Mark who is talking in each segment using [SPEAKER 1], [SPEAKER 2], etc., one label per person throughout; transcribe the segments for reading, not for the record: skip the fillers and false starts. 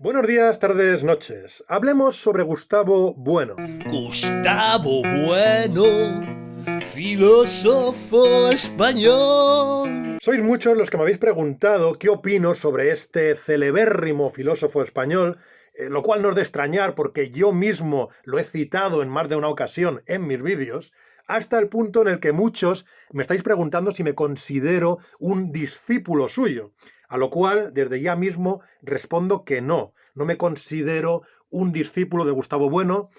[SPEAKER 1] Buenos días, tardes, noches. Hablemos sobre Gustavo Bueno.
[SPEAKER 2] Gustavo Bueno, filósofo español.
[SPEAKER 1] Sois muchos los que me habéis preguntado qué opino sobre este celebérrimo filósofo español, lo cual no es de extrañar porque yo mismo lo he citado en más de una ocasión en mis vídeos, hasta el punto en el que muchos me estáis preguntando si me considero un discípulo suyo, a lo cual desde ya mismo respondo que no me considero un discípulo de Gustavo Bueno,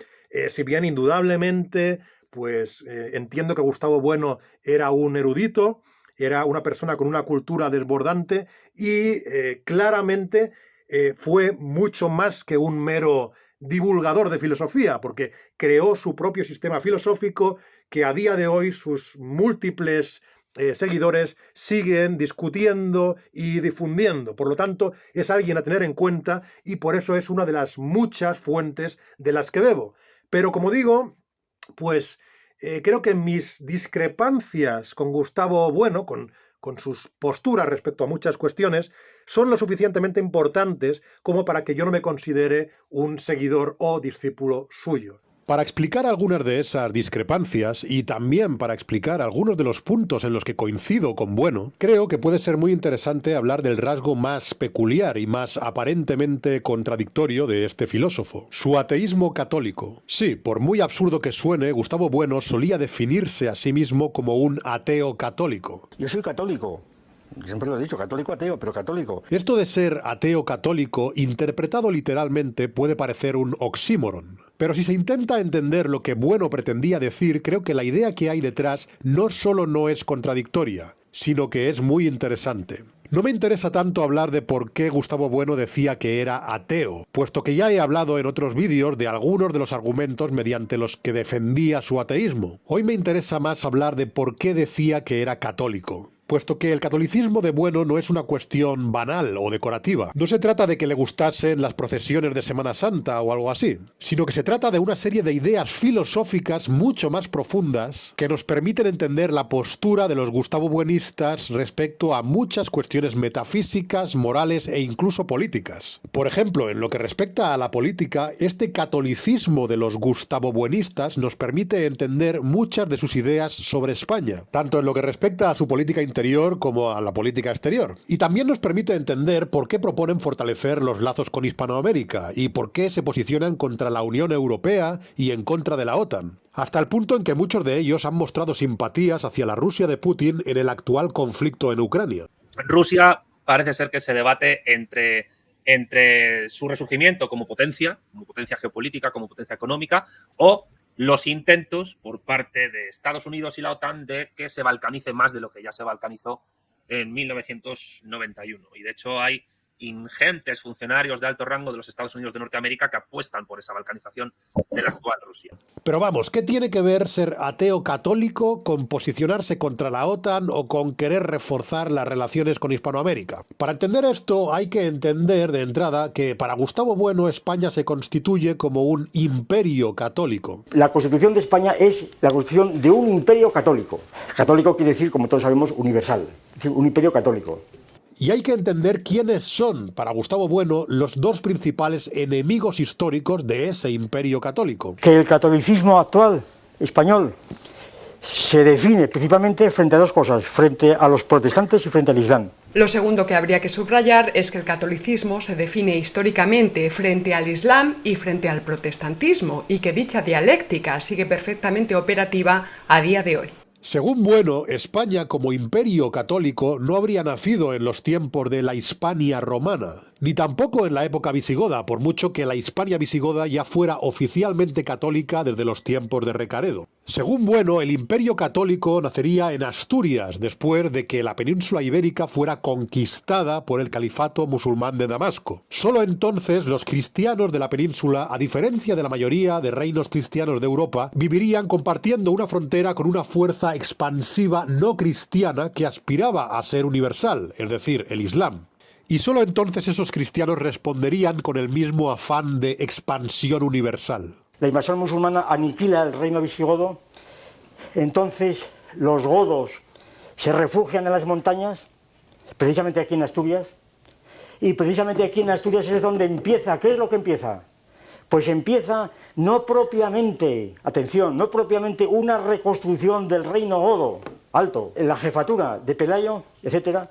[SPEAKER 1] si bien indudablemente pues entiendo que Gustavo Bueno era un erudito, era una persona con una cultura desbordante y claramente fue mucho más que un mero divulgador de filosofía, porque creó su propio sistema filosófico que a día de hoy sus múltiples seguidores siguen discutiendo y difundiendo. Por lo tanto, es alguien a tener en cuenta y por eso es una de las muchas fuentes de las que bebo. Pero como digo, pues creo que mis discrepancias con Gustavo Bueno, con sus posturas respecto a muchas cuestiones, son lo suficientemente importantes como para que yo no me considere un seguidor o discípulo suyo.
[SPEAKER 3] Para explicar algunas de esas discrepancias y también para explicar algunos de los puntos en los que coincido con Bueno, creo que puede ser muy interesante hablar del rasgo más peculiar y más aparentemente contradictorio de este filósofo, su ateísmo católico. Sí, por muy absurdo que suene, Gustavo Bueno solía definirse a sí mismo como un ateo católico.
[SPEAKER 4] Yo soy católico. Siempre lo he dicho, católico ateo, pero católico.
[SPEAKER 3] Esto de ser ateo católico, interpretado literalmente, puede parecer un oxímoron. Pero si se intenta entender lo que Bueno pretendía decir, creo que la idea que hay detrás no solo no es contradictoria, sino que es muy interesante. No me interesa tanto hablar de por qué Gustavo Bueno decía que era ateo, puesto que ya he hablado en otros vídeos de algunos de los argumentos mediante los que defendía su ateísmo. Hoy me interesa más hablar de por qué decía que era católico. Puesto que el catolicismo de Bueno no es una cuestión banal o decorativa. No se trata de que le gustasen las procesiones de Semana Santa o algo así, sino que se trata de una serie de ideas filosóficas mucho más profundas que nos permiten entender la postura de los Gustavo Buenistas respecto a muchas cuestiones metafísicas, morales e incluso políticas. Por ejemplo, en lo que respecta a la política, este catolicismo de los Gustavo Buenistas nos permite entender muchas de sus ideas sobre España, tanto en lo que respecta a su política interior como a la política exterior. Y también nos permite entender por qué proponen fortalecer los lazos con Hispanoamérica y por qué se posicionan contra la Unión Europea y en contra de la OTAN. Hasta el punto en que muchos de ellos han mostrado simpatías hacia la Rusia de Putin en el actual conflicto en Ucrania.
[SPEAKER 5] Rusia parece ser que se debate entre su resurgimiento como potencia geopolítica, como potencia económica, o los intentos por parte de Estados Unidos y la OTAN de que se balcanice más de lo que ya se balcanizó en 1991. Y de hecho hay ingentes funcionarios de alto rango de los Estados Unidos de Norteamérica que apuestan por esa balcanización de la actual Rusia.
[SPEAKER 3] Pero vamos, ¿qué tiene que ver ser ateo católico con posicionarse contra la OTAN o con querer reforzar las relaciones con Hispanoamérica? Para entender esto hay que entender de entrada que para Gustavo Bueno España se constituye como un imperio católico.
[SPEAKER 4] La Constitución de España es la constitución de un imperio católico. Católico quiere decir, como todos sabemos, universal. Es decir, un imperio católico.
[SPEAKER 3] Y hay que entender quiénes son, para Gustavo Bueno, los dos principales enemigos históricos de ese imperio católico.
[SPEAKER 4] Que el catolicismo actual español se define principalmente frente a dos cosas, frente a los protestantes y frente al Islam.
[SPEAKER 6] Lo segundo que habría que subrayar es que el catolicismo se define históricamente frente al Islam y frente al protestantismo, y que dicha dialéctica sigue perfectamente operativa a día de hoy.
[SPEAKER 3] Según Bueno, España como imperio católico no habría nacido en los tiempos de la Hispania romana, ni tampoco en la época visigoda, por mucho que la Hispania visigoda ya fuera oficialmente católica desde los tiempos de Recaredo. Según Bueno, el imperio católico nacería en Asturias, después de que la península ibérica fuera conquistada por el califato musulmán de Damasco. Solo entonces los cristianos de la península, a diferencia de la mayoría de reinos cristianos de Europa, vivirían compartiendo una frontera con una fuerza expansiva no cristiana que aspiraba a ser universal, es decir, el Islam. Y solo entonces esos cristianos responderían con el mismo afán de expansión universal.
[SPEAKER 4] La invasión musulmana aniquila el reino visigodo, entonces los godos se refugian en las montañas, precisamente aquí en Asturias, Y precisamente aquí en Asturias es donde empieza. ¿Qué es lo que empieza? Pues empieza no propiamente, atención, no propiamente una reconstrucción del reino godo alto, en la jefatura de Pelayo, etcétera.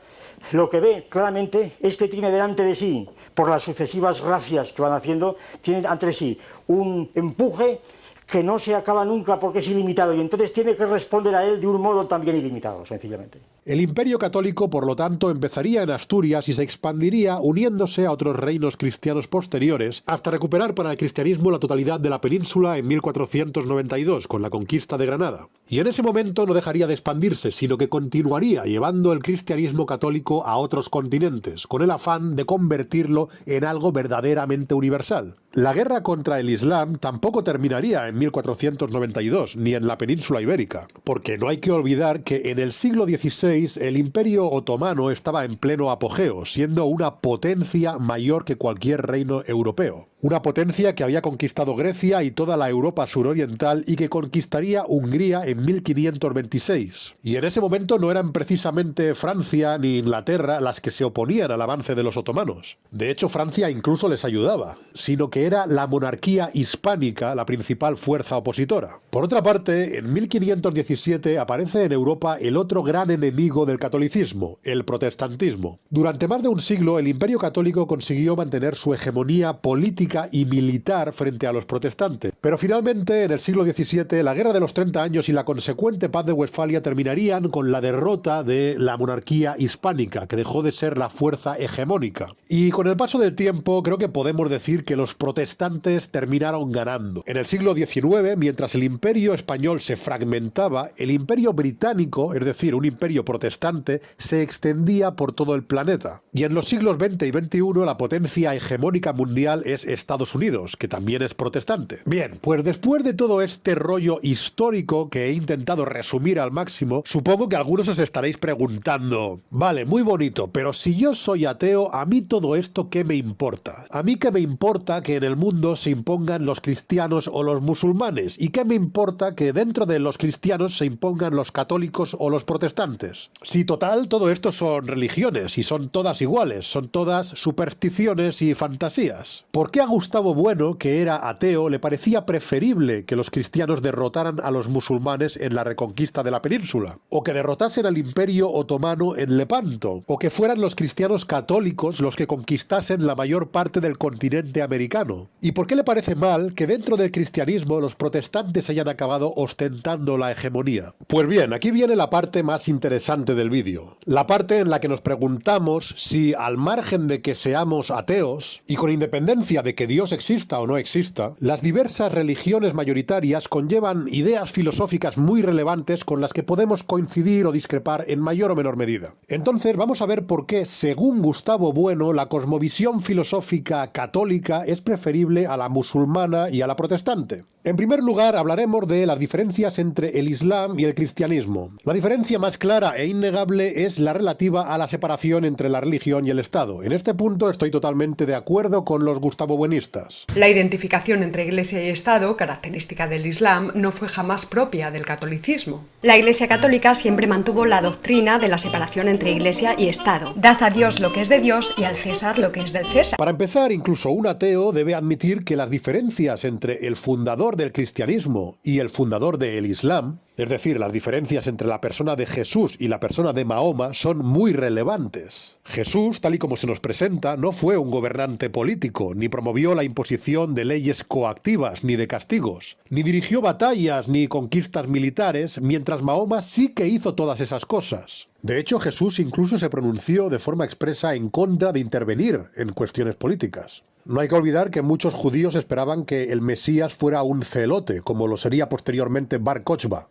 [SPEAKER 4] Lo que ve claramente es que tiene delante de sí, por las sucesivas racias que van haciendo, tiene ante sí un empuje que no se acaba nunca porque es ilimitado y entonces tiene que responder a él de un modo también ilimitado, sencillamente.
[SPEAKER 3] El Imperio Católico, por lo tanto, empezaría en Asturias y se expandiría uniéndose a otros reinos cristianos posteriores, hasta recuperar para el cristianismo la totalidad de la península en 1492, con la conquista de Granada. Y en ese momento no dejaría de expandirse, sino que continuaría llevando el cristianismo católico a otros continentes, con el afán de convertirlo en algo verdaderamente universal. La guerra contra el Islam tampoco terminaría en 1492, ni en la península ibérica, porque no hay que olvidar que en el siglo XVI el Imperio Otomano estaba en pleno apogeo, siendo una potencia mayor que cualquier reino europeo. Una potencia que había conquistado Grecia y toda la Europa suroriental y que conquistaría Hungría en 1526. Y en ese momento no eran precisamente Francia ni Inglaterra las que se oponían al avance de los otomanos. De hecho, Francia incluso les ayudaba, sino que era la monarquía hispánica la principal fuerza opositora. Por otra parte, en 1517 aparece en Europa el otro gran enemigo del catolicismo, el protestantismo. Durante más de un siglo, el Imperio Católico consiguió mantener su hegemonía política y militar frente a los protestantes. Pero finalmente, en el siglo XVII, la Guerra de los 30 años y la consecuente Paz de Westfalia terminarían con la derrota de la monarquía hispánica, que dejó de ser la fuerza hegemónica. Y con el paso del tiempo, creo que podemos decir que los protestantes terminaron ganando. En el siglo XIX, mientras el Imperio español se fragmentaba, el Imperio británico, es decir, un imperio protestante, se extendía por todo el planeta. Y en los siglos XX y XXI, la potencia hegemónica mundial es Estados Unidos, que también es protestante. Bien, pues después de todo este rollo histórico que he intentado resumir al máximo, supongo que algunos os estaréis preguntando, vale, muy bonito, pero si yo soy ateo, ¿a mí todo esto qué me importa? ¿A mí qué me importa que en el mundo se impongan los cristianos o los musulmanes? ¿Y qué me importa que dentro de los cristianos se impongan los católicos o los protestantes? Si total, todo esto son religiones y son todas iguales, son todas supersticiones y fantasías. ¿Por qué a Gustavo Bueno, que era ateo, le parecía preferible que los cristianos derrotaran a los musulmanes en la reconquista de la península? ¿O que derrotasen al Imperio Otomano en Lepanto? ¿O que fueran los cristianos católicos los que conquistasen la mayor parte del continente americano? ¿Y por qué le parece mal que dentro del cristianismo los protestantes hayan acabado ostentando la hegemonía? Pues bien, aquí viene la parte más interesante del vídeo. La parte en la que nos preguntamos si, al margen de que seamos ateos, y con independencia de que Dios exista o no exista, las diversas religiones mayoritarias conllevan ideas filosóficas muy relevantes con las que podemos coincidir o discrepar en mayor o menor medida. Entonces vamos a ver por qué, según Gustavo Bueno, la cosmovisión filosófica católica es preferible a la musulmana y a la protestante. En primer lugar, hablaremos de las diferencias entre el Islam y el cristianismo. La diferencia más clara e innegable es la relativa a la separación entre la religión y el Estado. En este punto estoy totalmente de acuerdo con los gustavobuenistas.
[SPEAKER 6] La identificación entre Iglesia y Estado, característica del Islam, no fue jamás propia del catolicismo.
[SPEAKER 7] La Iglesia católica siempre mantuvo la doctrina de la separación entre Iglesia y Estado. Dad a Dios lo que es de Dios y al César lo que es del César.
[SPEAKER 3] Para empezar, incluso un ateo debe admitir que las diferencias entre el fundador del cristianismo y el fundador del Islam, es decir, las diferencias entre la persona de Jesús y la persona de Mahoma, son muy relevantes. Jesús, tal y como se nos presenta, no fue un gobernante político, ni promovió la imposición de leyes coactivas ni de castigos, ni dirigió batallas ni conquistas militares, mientras Mahoma sí que hizo todas esas cosas. De hecho, Jesús incluso se pronunció de forma expresa en contra de intervenir en cuestiones políticas. No hay que olvidar que muchos judíos esperaban que el Mesías fuera un celote, como lo sería posteriormente Bar Kochba.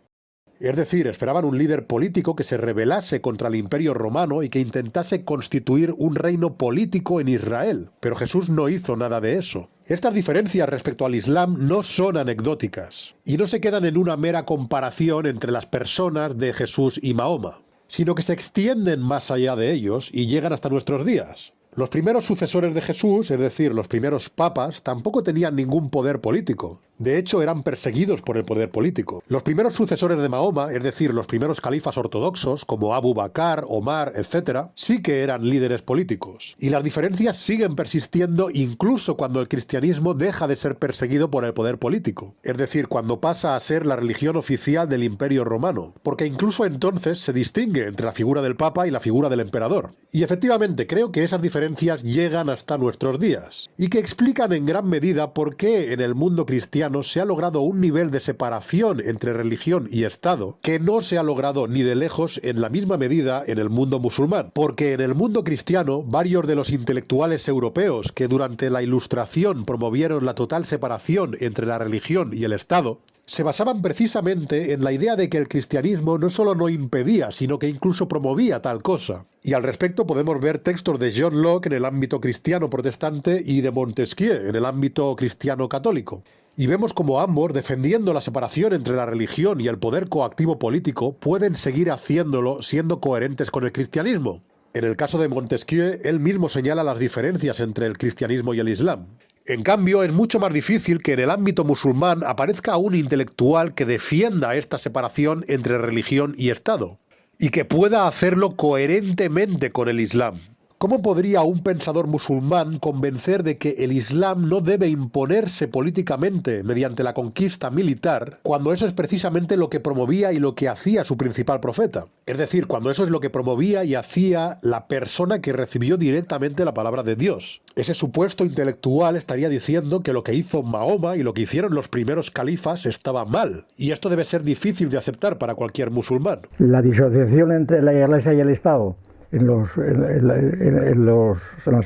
[SPEAKER 3] Es decir, esperaban un líder político que se rebelase contra el Imperio Romano y que intentase constituir un reino político en Israel. Pero Jesús no hizo nada de eso. Estas diferencias respecto al Islam no son anecdóticas, y no se quedan en una mera comparación entre las personas de Jesús y Mahoma, sino que se extienden más allá de ellos y llegan hasta nuestros días. Los primeros sucesores de Jesús, es decir, los primeros papas, tampoco tenían ningún poder político. De hecho, eran perseguidos por el poder político. Los primeros sucesores de Mahoma, es decir, los primeros califas ortodoxos, como Abu Bakr, Omar, etc., sí que eran líderes políticos. Y las diferencias siguen persistiendo incluso cuando el cristianismo deja de ser perseguido por el poder político. Es decir, cuando pasa a ser la religión oficial del Imperio Romano. Porque incluso entonces se distingue entre la figura del Papa y la figura del emperador. Y efectivamente, creo que esas diferencias llegan hasta nuestros días. Y que explican en gran medida por qué en el mundo cristiano se ha logrado un nivel de separación entre religión y Estado que no se ha logrado ni de lejos en la misma medida en el mundo musulmán. Porque en el mundo cristiano, varios de los intelectuales europeos que durante la Ilustración promovieron la total separación entre la religión y el Estado, se basaban precisamente en la idea de que el cristianismo no solo no impedía, sino que incluso promovía tal cosa. Y al respecto podemos ver textos de John Locke en el ámbito cristiano protestante y de Montesquieu en el ámbito cristiano católico. Y vemos como ambos, defendiendo la separación entre la religión y el poder coactivo político, pueden seguir haciéndolo siendo coherentes con el cristianismo. En el caso de Montesquieu, él mismo señala las diferencias entre el cristianismo y el islam. En cambio, es mucho más difícil que en el ámbito musulmán aparezca un intelectual que defienda esta separación entre religión y Estado, y que pueda hacerlo coherentemente con el islam. ¿Cómo podría un pensador musulmán convencer de que el islam no debe imponerse políticamente mediante la conquista militar, cuando eso es precisamente lo que promovía y lo que hacía su principal profeta? Es decir, cuando eso es lo que promovía y hacía la persona que recibió directamente la palabra de Dios. Ese supuesto intelectual estaría diciendo que lo que hizo Mahoma y lo que hicieron los primeros califas estaba mal. Y esto debe ser difícil de aceptar para cualquier musulmán.
[SPEAKER 4] La disociación entre la Iglesia y el Estado en las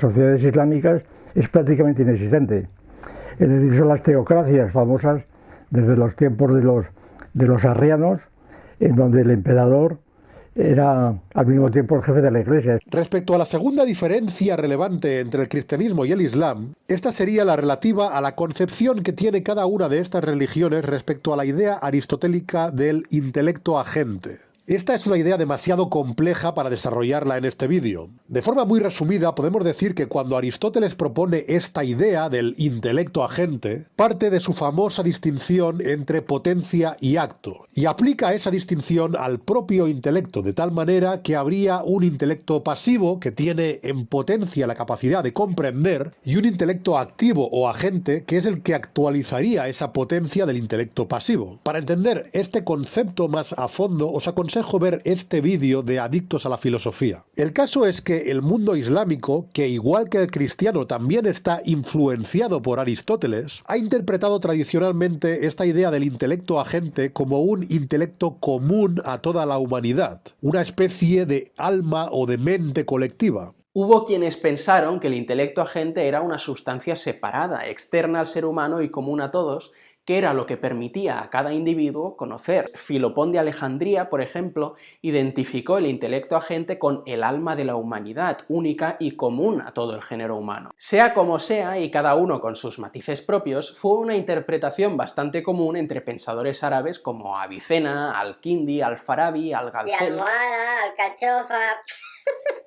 [SPEAKER 4] sociedades islámicas es prácticamente inexistente. Es decir, son las teocracias famosas desde los tiempos de los arrianos, en donde el emperador era al mismo tiempo el jefe de la Iglesia.
[SPEAKER 3] Respecto a la segunda diferencia relevante entre el cristianismo y el islam, esta sería la relativa a la concepción que tiene cada una de estas religiones respecto a la idea aristotélica del intelecto agente. Esta es una idea demasiado compleja para desarrollarla en este vídeo. De forma muy resumida, podemos decir que cuando Aristóteles propone esta idea del intelecto agente, parte de su famosa distinción entre potencia y acto, y aplica esa distinción al propio intelecto, de tal manera que habría un intelecto pasivo que tiene en potencia la capacidad de comprender, y un intelecto activo o agente que es el que actualizaría esa potencia del intelecto pasivo. Para entender este concepto más a fondo, os aconsejo ver este vídeo de Adictos a la Filosofía. El caso es que el mundo islámico, que igual que el cristiano también está influenciado por Aristóteles, ha interpretado tradicionalmente esta idea del intelecto agente como un intelecto común a toda la humanidad, una especie de alma o de mente colectiva.
[SPEAKER 8] Hubo quienes pensaron que el intelecto agente era una sustancia separada, externa al ser humano y común a todos, que era lo que permitía a cada individuo conocer. Filopón de Alejandría, por ejemplo, identificó el intelecto agente con el alma de la humanidad, única y común a todo el género humano. Sea como sea, y cada uno con sus matices propios, fue una interpretación bastante común entre pensadores árabes como Avicena, Al-Kindi, Al-Farabi, Al-Ghazali...
[SPEAKER 9] Y Almohada, Alcachofa...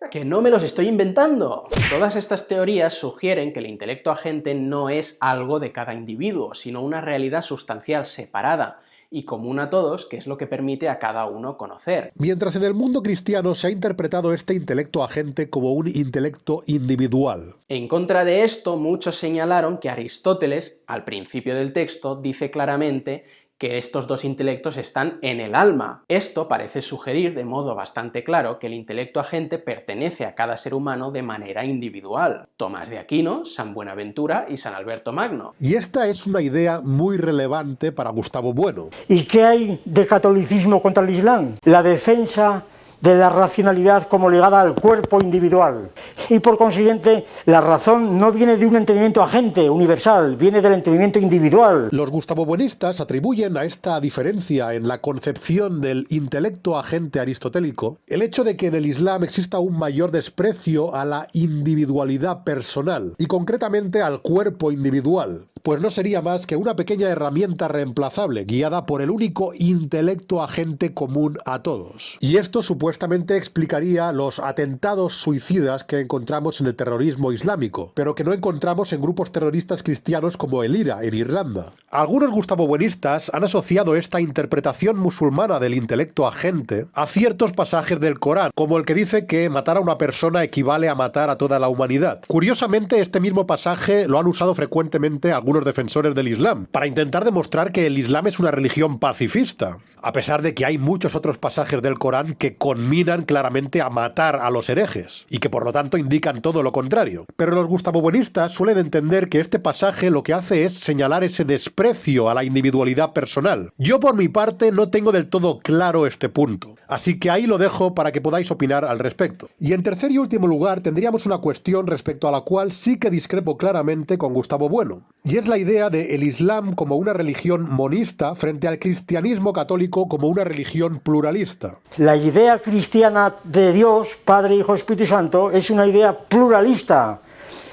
[SPEAKER 8] ¡Que no me los estoy inventando! Todas estas teorías sugieren que el intelecto agente no es algo de cada individuo, sino una realidad sustancial separada y común a todos, que es lo que permite a cada uno conocer.
[SPEAKER 3] Mientras en el mundo cristiano se ha interpretado este intelecto agente como un intelecto individual.
[SPEAKER 8] En contra de esto, muchos señalaron que Aristóteles, al principio del texto, dice claramente que estos dos intelectos están en el alma. Esto parece sugerir de modo bastante claro que el intelecto agente pertenece a cada ser humano de manera individual. Tomás de Aquino, San Buenaventura y San Alberto Magno.
[SPEAKER 3] Y esta es una idea muy relevante para Gustavo Bueno.
[SPEAKER 4] ¿Y qué hay del catolicismo contra el Islam? La defensa de la racionalidad como ligada al cuerpo individual. Y por consiguiente, la razón no viene de un entendimiento agente, universal, viene del entendimiento individual.
[SPEAKER 3] Los gustavobuenistas atribuyen a esta diferencia en la concepción del intelecto agente aristotélico el hecho de que en el Islam exista un mayor desprecio a la individualidad personal, y concretamente al cuerpo individual. pues no sería más que una pequeña herramienta reemplazable, guiada por el único intelecto agente común a todos. Y esto supuestamente explicaría los atentados suicidas que encontramos en el terrorismo islámico, pero que no encontramos en grupos terroristas cristianos como el IRA en Irlanda. Algunos gustabobuenistas han asociado esta interpretación musulmana del intelecto agente a ciertos pasajes del Corán, como el que dice que matar a una persona equivale a matar a toda la humanidad. Curiosamente, este mismo pasaje lo han usado frecuentemente algunos defensores del Islam, para intentar demostrar que el Islam es una religión pacifista, a pesar de que hay muchos otros pasajes del Corán que conminan claramente a matar a los herejes, y que por lo tanto indican todo lo contrario. Pero los gustabobuenistas suelen entender que este pasaje lo que hace es señalar ese desprecio a la individualidad personal. Yo por mi parte no tengo del todo claro este punto, así que ahí lo dejo para que podáis opinar al respecto. Y en tercer y último lugar tendríamos una cuestión respecto a la cual sí que discrepo claramente con Gustavo Bueno, y es la idea de el Islam como una religión monista frente al cristianismo católico como una religión pluralista.
[SPEAKER 4] La idea cristiana de Dios, Padre, Hijo, Espíritu Santo, es una idea pluralista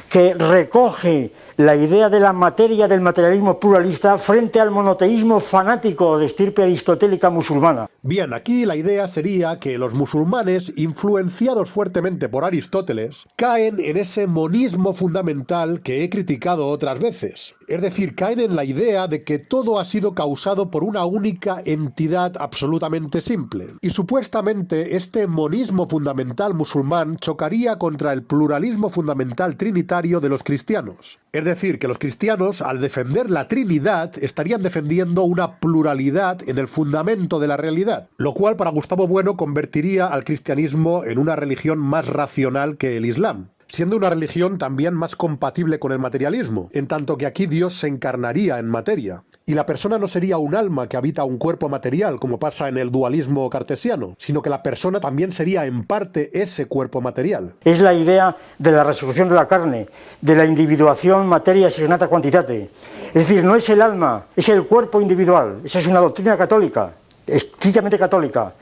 [SPEAKER 4] que recoge la idea de la materia del materialismo pluralista frente al monoteísmo fanático de estirpe aristotélica musulmana.
[SPEAKER 3] Bien, aquí la idea sería que los musulmanes, influenciados fuertemente por Aristóteles, caen en ese monismo fundamental que he criticado otras veces. Es decir, caen en la idea de que todo ha sido causado por una única entidad absolutamente simple. Y supuestamente este monismo fundamental musulmán chocaría contra el pluralismo fundamental trinitario de los cristianos. Es decir, que los cristianos, al defender la Trinidad, estarían defendiendo una pluralidad en el fundamento de la realidad, lo cual para Gustavo Bueno convertiría al cristianismo en una religión más racional que el Islam, siendo una religión también más compatible con el materialismo, en tanto que aquí Dios se encarnaría en materia. Y la persona no sería un alma que habita un cuerpo material, como pasa en el dualismo cartesiano, sino que la persona también sería en parte ese cuerpo material.
[SPEAKER 4] Es la idea de la resurrección de la carne, de la individuación materia serenata quantitate. Es decir, no es el alma, es el cuerpo individual. Esa es una doctrina católica, estrictamente católica,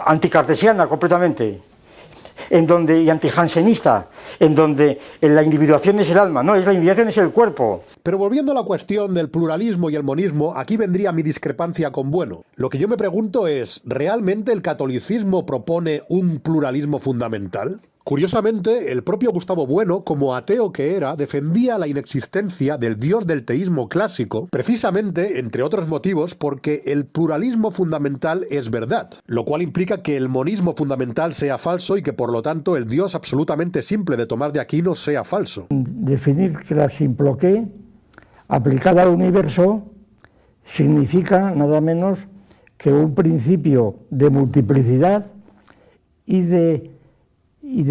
[SPEAKER 4] anticartesiana completamente, y antijansenista, en donde la individuación es el alma, no, la individuación es el cuerpo.
[SPEAKER 3] Pero volviendo a la cuestión del pluralismo y el monismo, aquí vendría mi discrepancia con Bueno. Lo que yo me pregunto es, ¿realmente el catolicismo propone un pluralismo fundamental? Curiosamente, el propio Gustavo Bueno, como ateo que era, defendía la inexistencia del dios del teísmo clásico, precisamente, entre otros motivos, porque el pluralismo fundamental es verdad, lo cual implica que el monismo fundamental sea falso y que por lo tanto el dios absolutamente simple de Tomás de Aquino sea falso.
[SPEAKER 10] Definir que la simploqué aplicada al universo significa nada menos que un principio de multiplicidad y de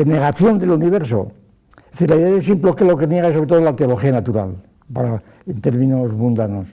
[SPEAKER 10] negación del universo. Es decir, la idea de simploqué lo que niega es sobre todo la teología natural, en términos mundanos.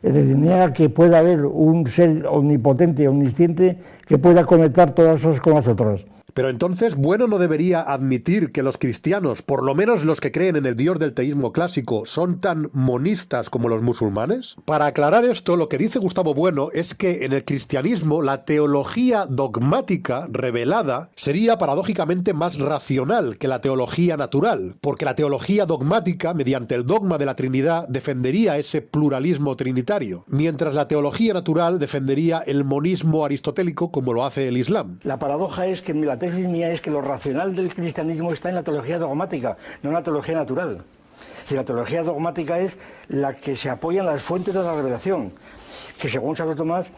[SPEAKER 10] Es decir, niega que pueda haber un ser omnipotente, omnisciente, que pueda conectar todas las cosas con las otras.
[SPEAKER 3] Pero entonces, ¿Bueno no debería admitir que los cristianos, por lo menos los que creen en el dios del teísmo clásico, son tan monistas como los musulmanes? Para aclarar esto, lo que dice Gustavo Bueno es que en el cristianismo la teología dogmática revelada sería paradójicamente más racional que la teología natural, porque la teología dogmática, mediante el dogma de la Trinidad, defendería ese pluralismo trinitario, mientras la teología natural defendería el monismo aristotélico como lo hace el Islam.
[SPEAKER 4] La paradoja es que la tesis mía es que lo racional del cristianismo está en la teología dogmática, no en la teología natural. Es decir, la teología dogmática es la que se apoya en las fuentes de la revelación, que según Santo Tomás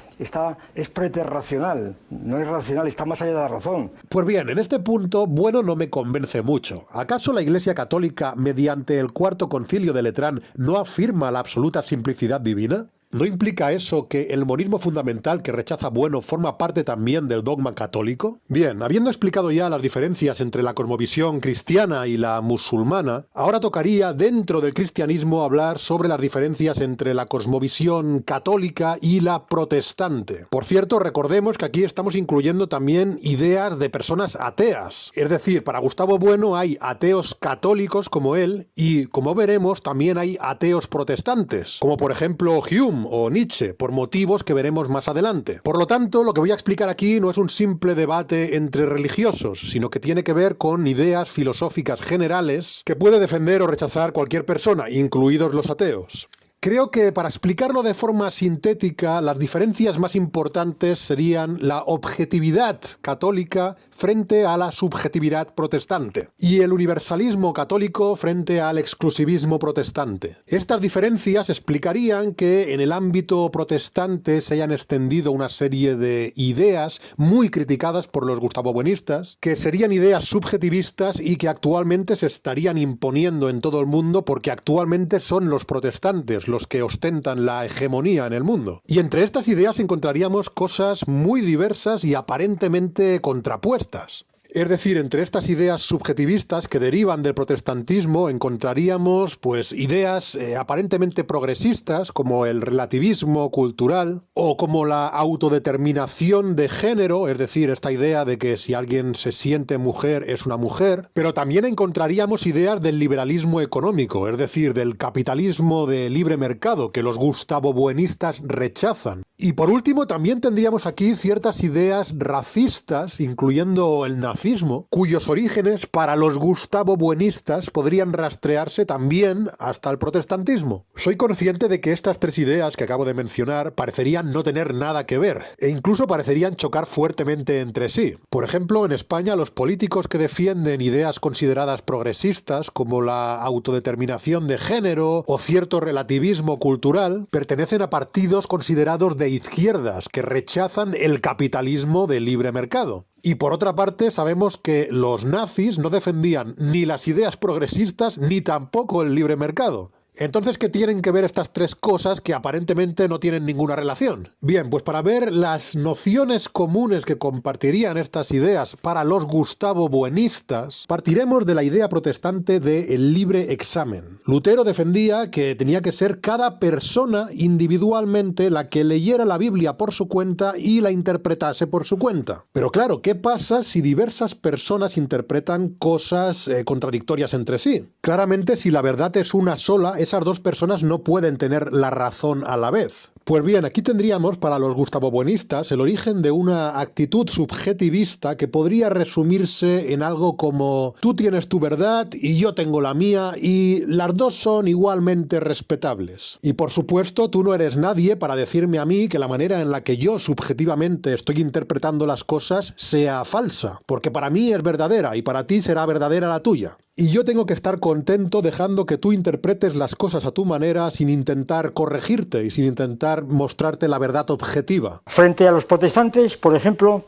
[SPEAKER 4] es preterracional, no es racional, está más allá de la razón.
[SPEAKER 3] Pues bien, en este punto, Bueno no me convence mucho. ¿Acaso la Iglesia Católica, mediante el Cuarto Concilio de Letrán, no afirma la absoluta simplicidad divina? ¿No implica eso que el monismo fundamental que rechaza Bueno forma parte también del dogma católico? Bien, habiendo explicado ya las diferencias entre la cosmovisión cristiana y la musulmana, ahora tocaría dentro del cristianismo hablar sobre las diferencias entre la cosmovisión católica y la protestante. Por cierto, recordemos que aquí estamos incluyendo también ideas de personas ateas. Es decir, para Gustavo Bueno hay ateos católicos como él y, como veremos, también hay ateos protestantes, como por ejemplo Hume o Nietzsche, por motivos que veremos más adelante. Por lo tanto, lo que voy a explicar aquí no es un simple debate entre religiosos, sino que tiene que ver con ideas filosóficas generales que puede defender o rechazar cualquier persona, incluidos los ateos. Creo que para explicarlo de forma sintética, las diferencias más importantes serían la objetividad católica frente a la subjetividad protestante y el universalismo católico frente al exclusivismo protestante. Estas diferencias explicarían que en el ámbito protestante se hayan extendido una serie de ideas muy criticadas por los gustabobuenistas, que serían ideas subjetivistas y que actualmente se estarían imponiendo en todo el mundo porque actualmente son los protestantes los que ostentan la hegemonía en el mundo. Y entre estas ideas encontraríamos cosas muy diversas y aparentemente contrapuestas. Es decir, entre estas ideas subjetivistas que derivan del protestantismo encontraríamos ideas aparentemente progresistas como el relativismo cultural o como la autodeterminación de género, es decir, esta idea de que si alguien se siente mujer es una mujer, pero también encontraríamos ideas del liberalismo económico, es decir, del capitalismo de libre mercado que los gustabobuenistas rechazan. Y por último también tendríamos aquí ciertas ideas racistas, incluyendo el nazismo, cuyos orígenes para los gustabobuenistas podrían rastrearse también hasta el protestantismo. Soy consciente de que estas tres ideas que acabo de mencionar parecerían no tener nada que ver, e incluso parecerían chocar fuertemente entre sí. Por ejemplo, en España los políticos que defienden ideas consideradas progresistas, como la autodeterminación de género o cierto relativismo cultural, pertenecen a partidos considerados de izquierdas que rechazan el capitalismo de libre mercado. Y por otra parte, sabemos que los nazis no defendían ni las ideas progresistas ni tampoco el libre mercado. Entonces, ¿qué tienen que ver estas tres cosas que aparentemente no tienen ninguna relación? Bien, pues para ver las nociones comunes que compartirían estas ideas para los gustabobuenistas, partiremos de la idea protestante del libre examen. Lutero defendía que tenía que ser cada persona individualmente la que leyera la Biblia por su cuenta y la interpretase por su cuenta. Pero claro, ¿qué pasa si diversas personas interpretan cosas contradictorias entre sí? Claramente, si la verdad es una sola, esas dos personas no pueden tener la razón a la vez. Pues bien, aquí tendríamos para los gustabobuenistas el origen de una actitud subjetivista que podría resumirse en algo como: tú tienes tu verdad y yo tengo la mía y las dos son igualmente respetables. Y por supuesto, tú no eres nadie para decirme a mí que la manera en la que yo subjetivamente estoy interpretando las cosas sea falsa, porque para mí es verdadera y para ti será verdadera la tuya. Y yo tengo que estar contento dejando que tú interpretes las cosas a tu manera sin intentar corregirte y sin intentar mostrarte la verdad objetiva.
[SPEAKER 4] Frente a los protestantes, por ejemplo,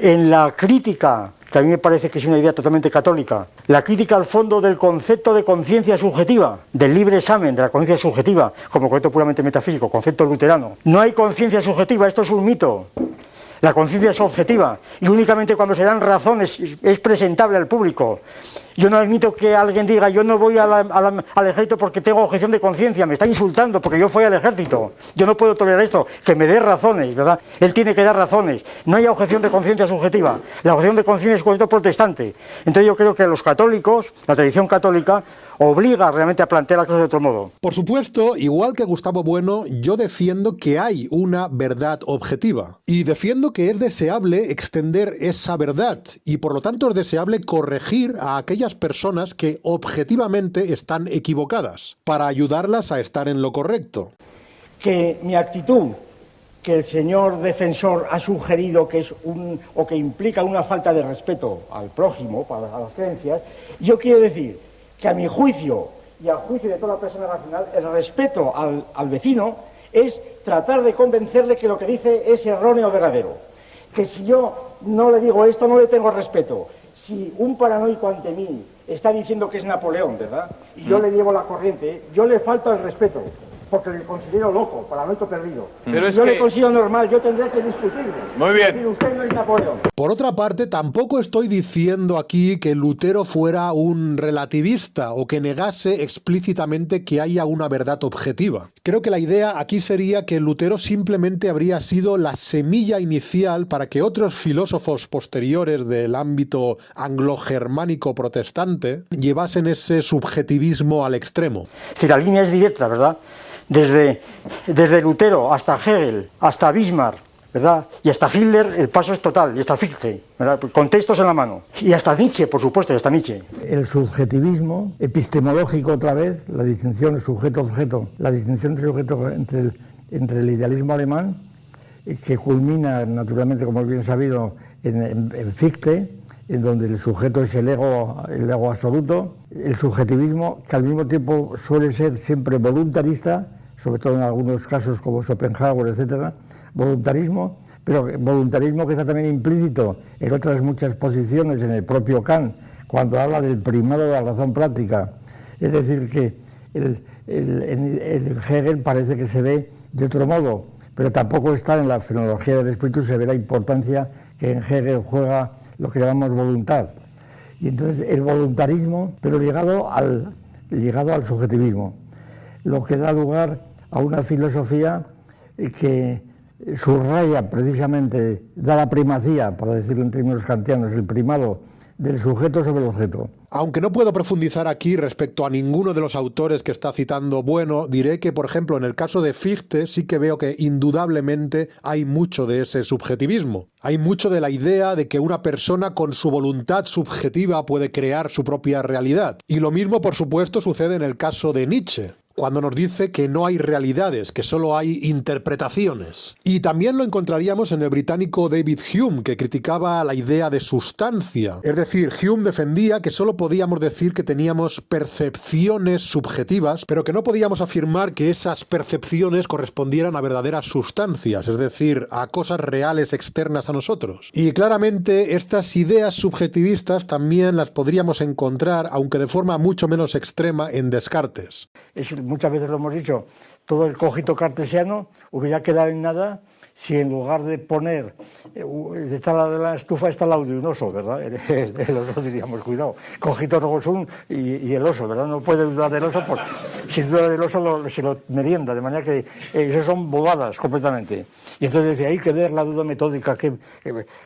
[SPEAKER 4] en la crítica, que a mí me parece que es una idea totalmente católica, la crítica al fondo del concepto de conciencia subjetiva, del libre examen de la conciencia subjetiva, como concepto puramente metafísico, concepto luterano. No hay conciencia subjetiva, esto es un mito. La conciencia es objetiva y únicamente cuando se dan razones es presentable al público. Yo no admito que alguien diga: yo no voy al ejército porque tengo objeción de conciencia, me está insultando porque yo fui al ejército. Yo no puedo tolerar esto, que me dé razones, ¿verdad? Él tiene que dar razones. No hay objeción de conciencia subjetiva. La objeción de conciencia es concepto protestante. Entonces yo creo que los católicos, la tradición católica, obliga realmente a plantear las cosas de otro modo.
[SPEAKER 3] Por supuesto, igual que Gustavo Bueno, yo defiendo que hay una verdad objetiva. Y defiendo que es deseable extender esa verdad y por lo tanto es deseable corregir a aquellas personas que objetivamente están equivocadas, para ayudarlas a estar en lo correcto.
[SPEAKER 10] Que mi actitud, que el señor defensor ha sugerido que es o que implica una falta de respeto al prójimo, a las creencias, yo quiero decir que a mi juicio y al juicio de toda persona racional, el respeto al vecino es tratar de convencerle que lo que dice es erróneo o verdadero. Que si yo no le digo esto, no le tengo respeto. Si un paranoico ante mí está diciendo que es Napoleón, ¿verdad? Y yo le llevo la corriente, yo le falto el respeto, porque le considero loco, paranoico perdido. Pero si yo le considero normal, yo tendré que discutirlo.
[SPEAKER 11] Muy bien.
[SPEAKER 10] Es decir, usted no es Napoleón.
[SPEAKER 3] Por otra parte, tampoco estoy diciendo aquí que Lutero fuera un relativista o que negase explícitamente que haya una verdad objetiva. Creo que la idea aquí sería que Lutero simplemente habría sido la semilla inicial para que otros filósofos posteriores del ámbito anglo-germánico protestante llevasen ese subjetivismo al extremo.
[SPEAKER 4] Si la línea es directa, ¿verdad? Desde Lutero hasta Hegel, hasta Bismarck, ¿verdad? Y hasta Hitler el paso es total, y hasta Fichte, ¿verdad? Con textos en la mano. Y hasta Nietzsche, por supuesto, y hasta Nietzsche.
[SPEAKER 10] El subjetivismo epistemológico otra vez, la distinción sujeto-objeto, la distinción entre el idealismo alemán, que culmina naturalmente, como es bien sabido, en Fichte, en donde el sujeto es el ego absoluto, el subjetivismo, que al mismo tiempo suele ser siempre voluntarista, sobre todo en algunos casos como Schopenhauer, etcétera, voluntarismo, pero voluntarismo que está también implícito en otras muchas posiciones, en el propio Kant, cuando habla del primado de la razón práctica. Es decir, que el Hegel parece que se ve de otro modo, pero tampoco está en la fenomenología del espíritu, se ve la importancia que en Hegel juega lo que llamamos voluntad. Y entonces el voluntarismo, pero ligado al subjetivismo, lo que da lugar a una filosofía que subraya precisamente, da la primacía, para decirlo en términos kantianos, el primado del sujeto sobre el objeto.
[SPEAKER 3] Aunque no puedo profundizar aquí respecto a ninguno de los autores que está citando Bueno, diré que, por ejemplo, en el caso de Fichte sí que veo que indudablemente hay mucho de ese subjetivismo. Hay mucho de la idea de que una persona con su voluntad subjetiva puede crear su propia realidad. Y lo mismo, por supuesto, sucede en el caso de Nietzsche, cuando nos dice que no hay realidades, que solo hay interpretaciones. Y también lo encontraríamos en el británico David Hume, que criticaba la idea de sustancia. Es decir, Hume defendía que solo podíamos decir que teníamos percepciones subjetivas, pero que no podíamos afirmar que esas percepciones correspondieran a verdaderas sustancias, es decir, a cosas reales externas a nosotros. Y claramente estas ideas subjetivistas también las podríamos encontrar, aunque de forma mucho menos extrema, en Descartes.
[SPEAKER 10] Muchas veces lo hemos dicho, todo el cogito cartesiano hubiera quedado en nada si en lugar de poner, está al lado de la estufa, está al lado de un oso, ¿verdad? El oso diríamos, cuidado, cogito ergo sum y el oso, ¿verdad? No puede dudar del oso, porque si duda del oso se lo merienda, de manera que eso son bobadas completamente. Y entonces decía, hay que ver la duda metódica,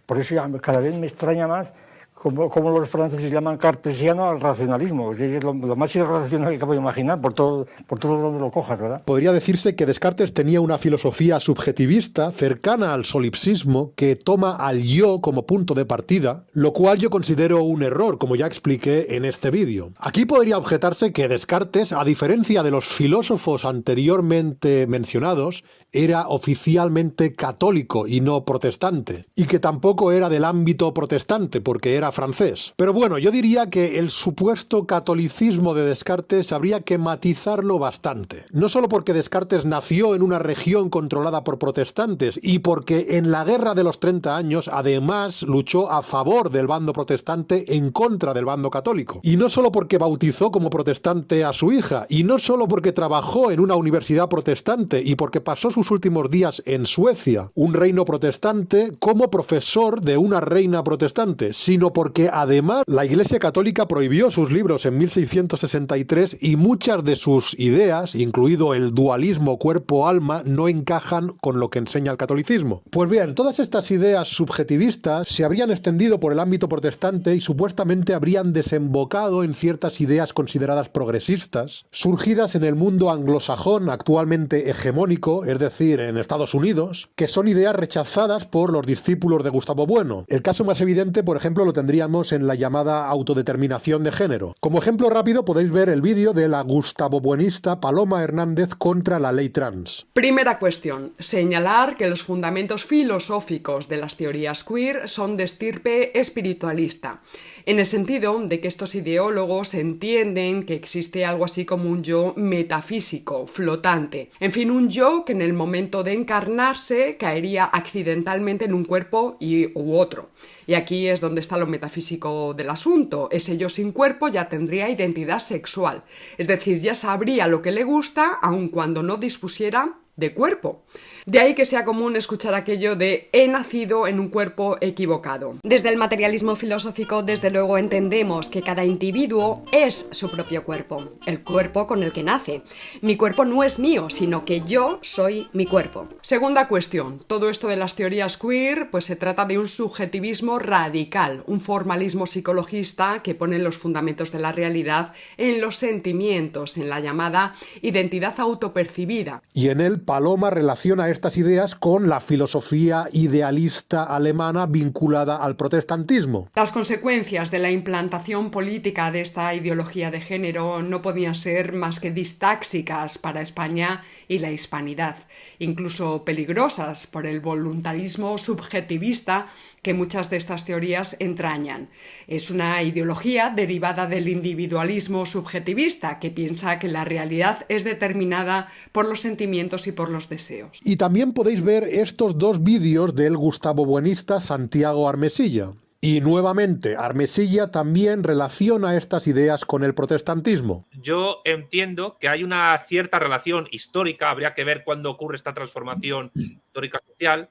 [SPEAKER 10] por eso cada vez me extraña más como los franceses llaman cartesiano al racionalismo, que es lo más irracional que puedo imaginar, por todo donde lo cojas, ¿verdad?
[SPEAKER 3] Podría decirse que Descartes tenía una filosofía subjetivista cercana al solipsismo que toma al yo como punto de partida, lo cual yo considero un error, como ya expliqué en este vídeo. Aquí podría objetarse que Descartes, a diferencia de los filósofos anteriormente mencionados, era oficialmente católico y no protestante, y que tampoco era del ámbito protestante, porque era francés. Pero bueno, yo diría que el supuesto catolicismo de Descartes habría que matizarlo bastante. No solo porque Descartes nació en una región controlada por protestantes y porque en la Guerra de los 30 años además luchó a favor del bando protestante en contra del bando católico. Y no solo porque bautizó como protestante a su hija, y no solo porque trabajó en una universidad protestante y porque pasó sus últimos días en Suecia, un reino protestante, como profesor de una reina protestante, sino porque además la Iglesia Católica prohibió sus libros en 1663 y muchas de sus ideas, incluido el dualismo cuerpo-alma, no encajan con lo que enseña el catolicismo. Pues bien, todas estas ideas subjetivistas se habrían extendido por el ámbito protestante y supuestamente habrían desembocado en ciertas ideas consideradas progresistas, surgidas en el mundo anglosajón actualmente hegemónico, es decir, en Estados Unidos, que son ideas rechazadas por los discípulos de Gustavo Bueno. El caso más evidente, por ejemplo, lo tendríamos en la llamada autodeterminación de género. Como ejemplo rápido podéis ver el vídeo de la gustavobuenista Paloma Hernández contra la ley trans.
[SPEAKER 6] Primera cuestión, señalar que los fundamentos filosóficos de las teorías queer son de estirpe espiritualista, en el sentido de que estos ideólogos entienden que existe algo así como un yo metafísico, flotante, en fin, un yo que en el momento de encarnarse caería accidentalmente en un cuerpo u otro. Y aquí es donde está lo metafísico del asunto. Ese yo sin cuerpo ya tendría identidad sexual, es decir, ya sabría lo que le gusta aun cuando no dispusiera de cuerpo. De ahí que sea común escuchar aquello de he nacido en un cuerpo equivocado.
[SPEAKER 7] Desde el materialismo filosófico, desde luego, entendemos que cada individuo es su propio cuerpo, el cuerpo con el que nace. Mi cuerpo no es mío, sino que yo soy mi cuerpo.
[SPEAKER 6] Segunda cuestión, todo esto de las teorías queer, pues se trata de un subjetivismo radical, un formalismo psicologista que pone los fundamentos de la realidad en los sentimientos, en la llamada identidad autopercibida.
[SPEAKER 3] Y en él Paloma relaciona estas ideas con la filosofía idealista alemana vinculada al protestantismo.
[SPEAKER 6] Las consecuencias de la implantación política de esta ideología de género no podían ser más que distáxicas para España y la hispanidad, incluso peligrosas por el voluntarismo subjetivista que muchas de estas teorías entrañan. Es una ideología derivada del individualismo subjetivista que piensa que la realidad es determinada por los sentimientos y por los deseos.
[SPEAKER 3] Y también podéis ver estos dos vídeos del Gustavo Buenista Santiago Armesilla. Y nuevamente, Armesilla también relaciona estas ideas con el protestantismo.
[SPEAKER 5] Yo entiendo que hay una cierta relación histórica, habría que ver cuándo ocurre esta transformación histórica social,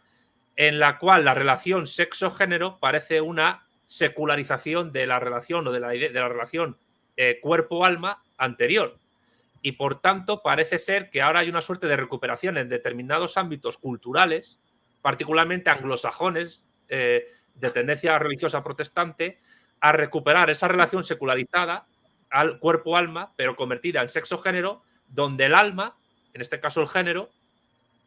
[SPEAKER 5] en la cual la relación sexo-género parece una secularización de la relación o de la relación cuerpo-alma anterior. Y por tanto parece ser que ahora hay una suerte de recuperación en determinados ámbitos culturales, particularmente anglosajones, de tendencia religiosa protestante, a recuperar esa relación secularizada al cuerpo-alma, pero convertida en sexo-género, donde el alma, en este caso el género,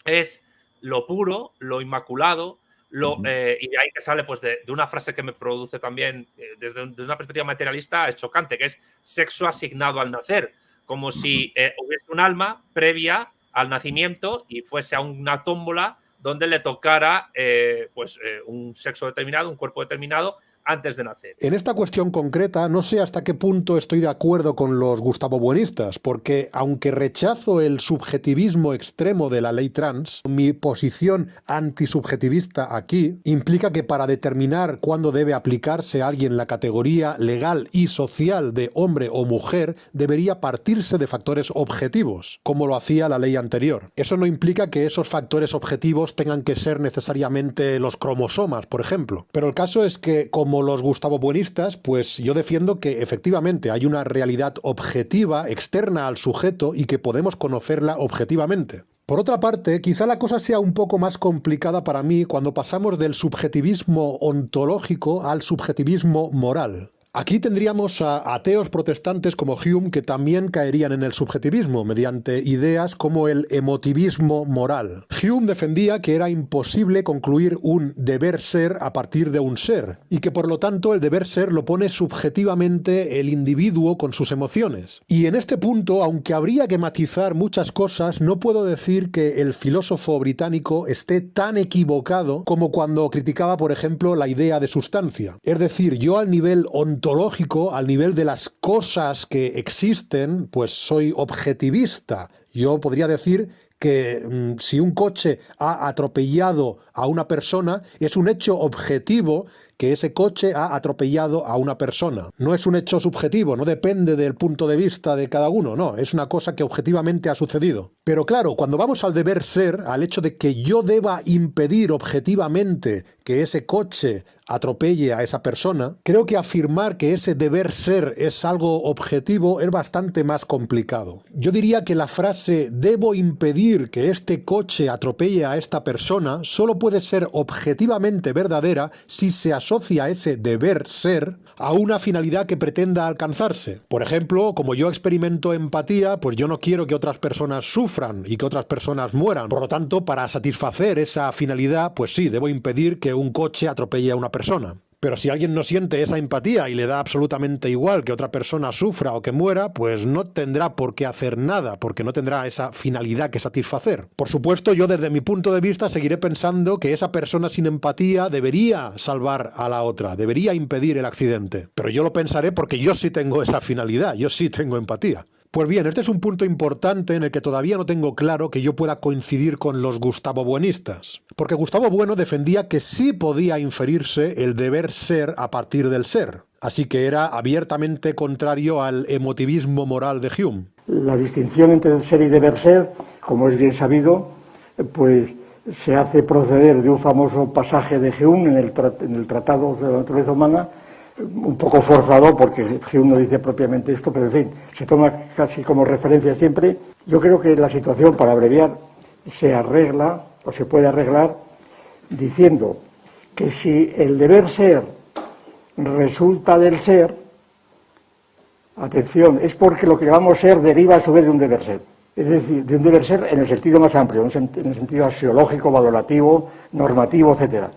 [SPEAKER 5] es lo puro, lo inmaculado, y de ahí que sale pues, de una frase que me produce también, desde una perspectiva materialista, es chocante, que es sexo asignado al nacer, como si hubiese un alma previa al nacimiento y fuese a una tómbola donde le tocara un sexo determinado, un cuerpo determinado, antes de nacer.
[SPEAKER 3] En esta cuestión concreta, no sé hasta qué punto estoy de acuerdo con los gustavobuenistas, porque aunque rechazo el subjetivismo extremo de la ley trans, mi posición antisubjetivista aquí implica que para determinar cuándo debe aplicarse a alguien la categoría legal y social de hombre o mujer, debería partirse de factores objetivos, como lo hacía la ley anterior. Eso no implica que esos factores objetivos tengan que ser necesariamente los cromosomas, por ejemplo. Pero el caso es que, como los gustavobuenistas, pues yo defiendo que efectivamente hay una realidad objetiva externa al sujeto y que podemos conocerla objetivamente. Por otra parte, quizá la cosa sea un poco más complicada para mí cuando pasamos del subjetivismo ontológico al subjetivismo moral. Aquí tendríamos a ateos protestantes como Hume que también caerían en el subjetivismo mediante ideas como el emotivismo moral. Hume defendía que era imposible concluir un deber ser a partir de un ser y que por lo tanto el deber ser lo pone subjetivamente el individuo con sus emociones. Y en este punto, aunque habría que matizar muchas cosas, no puedo decir que el filósofo británico esté tan equivocado como cuando criticaba, por ejemplo, la idea de sustancia. Es decir, yo al nivel ontológico, al nivel de las cosas que existen, pues soy objetivista. Yo podría decir que si un coche ha atropellado a una persona, es un hecho objetivo que ese coche ha atropellado a una persona. No es un hecho subjetivo, no depende del punto de vista de cada uno, no, es una cosa que objetivamente ha sucedido. Pero claro, cuando vamos al deber ser, al hecho de que yo deba impedir objetivamente que ese coche atropelle a esa persona, creo que afirmar que ese deber ser es algo objetivo es bastante más complicado. Yo diría que la frase «debo impedir que este coche atropelle a esta persona» solo puede ser objetivamente verdadera si se asocia ese deber ser a una finalidad que pretenda alcanzarse. Por ejemplo, como yo experimento empatía, pues yo no quiero que otras personas sufran y que otras personas mueran. Por lo tanto, para satisfacer esa finalidad, pues sí, debo impedir que un coche atropelle a una persona. Pero si alguien no siente esa empatía y le da absolutamente igual que otra persona sufra o que muera, pues no tendrá por qué hacer nada, porque no tendrá esa finalidad que satisfacer. Por supuesto, yo desde mi punto de vista seguiré pensando que esa persona sin empatía debería salvar a la otra, debería impedir el accidente. Pero yo lo pensaré porque yo sí tengo esa finalidad, yo sí tengo empatía. Pues bien, este es un punto importante en el que todavía no tengo claro que yo pueda coincidir con los gustavobuenistas. Porque Gustavo Bueno defendía que sí podía inferirse el deber ser a partir del ser. Así que era abiertamente contrario al emotivismo moral de Hume.
[SPEAKER 4] La distinción entre ser y deber ser, como es bien sabido, pues se hace proceder de un famoso pasaje de Hume en el Tratado de la Naturaleza Humana, un poco forzado porque Hume no dice propiamente esto, pero en fin, se toma casi como referencia siempre. Yo creo que la situación, para abreviar, se arregla o se puede arreglar diciendo que si el deber ser resulta del ser, atención, es porque lo que llamamos ser deriva a su vez de un deber ser.
[SPEAKER 10] Es decir, de un deber ser en el sentido más amplio, en el sentido axiológico, valorativo, normativo, etc.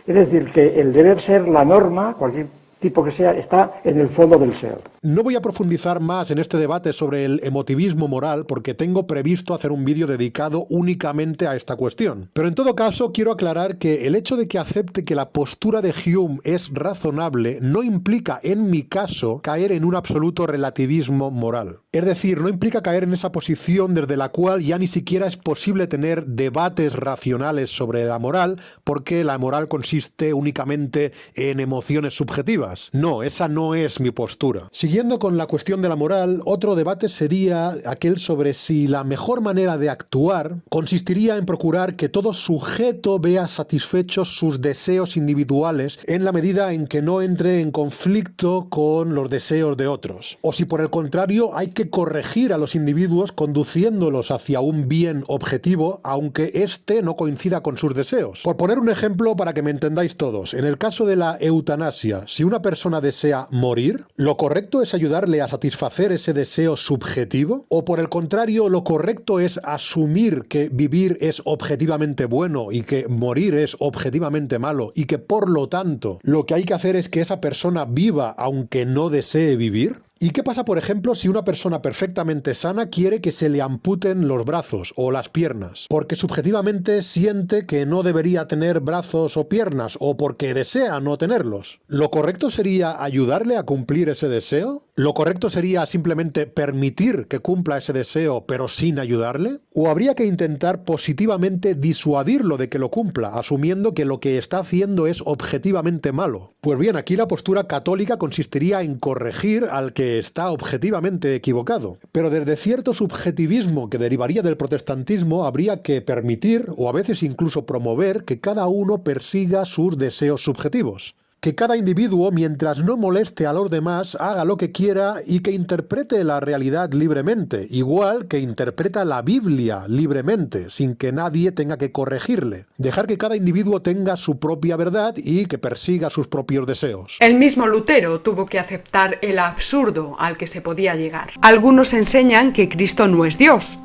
[SPEAKER 10] Es decir, que el deber ser, la norma, cualquier tipo que sea, está en el fondo del ser.
[SPEAKER 3] No voy a profundizar más en este debate sobre el emotivismo moral porque tengo previsto hacer un vídeo dedicado únicamente a esta cuestión. Pero en todo caso quiero aclarar que el hecho de que acepte que la postura de Hume es razonable no implica, en mi caso, caer en un absoluto relativismo moral. Es decir, no implica caer en esa posición desde la cual ya ni siquiera es posible tener debates racionales sobre la moral porque la moral consiste únicamente en emociones subjetivas. No, esa no es mi postura. Siguiendo con la cuestión de la moral, otro debate sería aquel sobre si la mejor manera de actuar consistiría en procurar que todo sujeto vea satisfechos sus deseos individuales en la medida en que no entre en conflicto con los deseos de otros. O si por el contrario hay que corregir a los individuos conduciéndolos hacia un bien objetivo aunque éste no coincida con sus deseos. Por poner un ejemplo para que me entendáis todos, en el caso de la eutanasia, si una persona desea morir, ¿lo correcto es ayudarle a satisfacer ese deseo subjetivo? ¿O por el contrario, lo correcto es asumir que vivir es objetivamente bueno y que morir es objetivamente malo y que por lo tanto lo que hay que hacer es que esa persona viva aunque no desee vivir? ¿Y qué pasa, por ejemplo, si una persona perfectamente sana quiere que se le amputen los brazos o las piernas? Porque subjetivamente siente que no debería tener brazos o piernas o porque desea no tenerlos. ¿Lo correcto sería ayudarle a cumplir ese deseo? ¿Lo correcto sería simplemente permitir que cumpla ese deseo pero sin ayudarle? ¿O habría que intentar positivamente disuadirlo de que lo cumpla, asumiendo que lo que está haciendo es objetivamente malo? Pues bien, aquí la postura católica consistiría en corregir al que está objetivamente equivocado. Pero desde cierto subjetivismo que derivaría del protestantismo habría que permitir, o a veces incluso promover, que cada uno persiga sus deseos subjetivos. Que cada individuo, mientras no moleste a los demás, haga lo que quiera y que interprete la realidad libremente, igual que interpreta la Biblia libremente, sin que nadie tenga que corregirle. Dejar que cada individuo tenga su propia verdad y que persiga sus propios deseos.
[SPEAKER 6] El mismo Lutero tuvo que aceptar el absurdo al que se podía llegar. Algunos enseñan que Cristo no es Dios,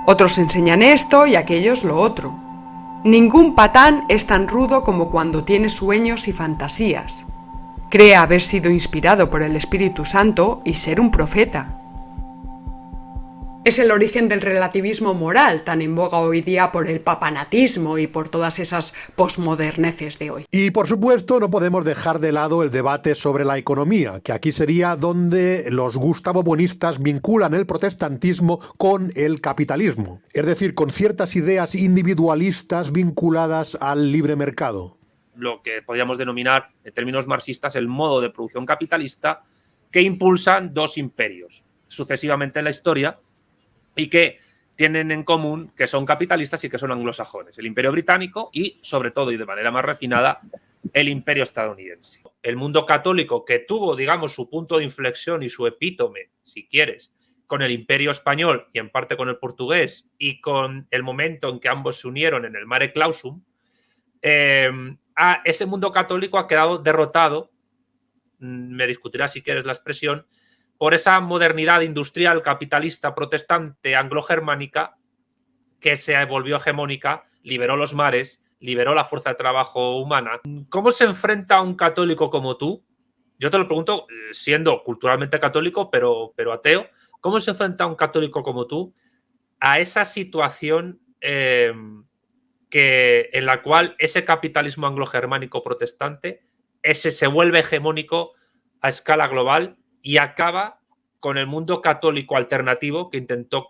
[SPEAKER 6] otros enseñan esto y aquellos lo otro. Ningún patán es tan rudo como cuando tiene sueños y fantasías. Cree haber sido inspirado por el Espíritu Santo y ser un profeta. Es el origen del relativismo moral, tan en boga hoy día por el papanatismo y por todas esas posmoderneces de hoy.
[SPEAKER 3] Y por supuesto no podemos dejar de lado el debate sobre la economía, que aquí sería donde los gustavobuenistas vinculan el protestantismo con el capitalismo, es decir, con ciertas ideas individualistas vinculadas al libre mercado.
[SPEAKER 5] Lo que podríamos denominar, en términos marxistas, el modo de producción capitalista que impulsan dos imperios sucesivamente en la historia, y que tienen en común que son capitalistas y que son anglosajones. El Imperio Británico y, sobre todo y de manera más refinada, el Imperio estadounidense. El mundo católico que tuvo, digamos, su punto de inflexión y su epítome, si quieres, con el Imperio Español y en parte con el portugués y con el momento en que ambos se unieron en el Mare Clausum, ese mundo católico ha quedado derrotado, me discutirás si quieres la expresión, por esa modernidad industrial capitalista protestante anglo-germánica que se volvió hegemónica, liberó los mares, liberó la fuerza de trabajo humana. ¿Cómo se enfrenta un católico como tú? Yo te lo pregunto siendo culturalmente católico, pero ateo. ¿Cómo se enfrenta un católico como tú a esa situación en la cual ese capitalismo anglo-germánico protestante se vuelve hegemónico a escala global y acaba con el mundo católico alternativo que intentó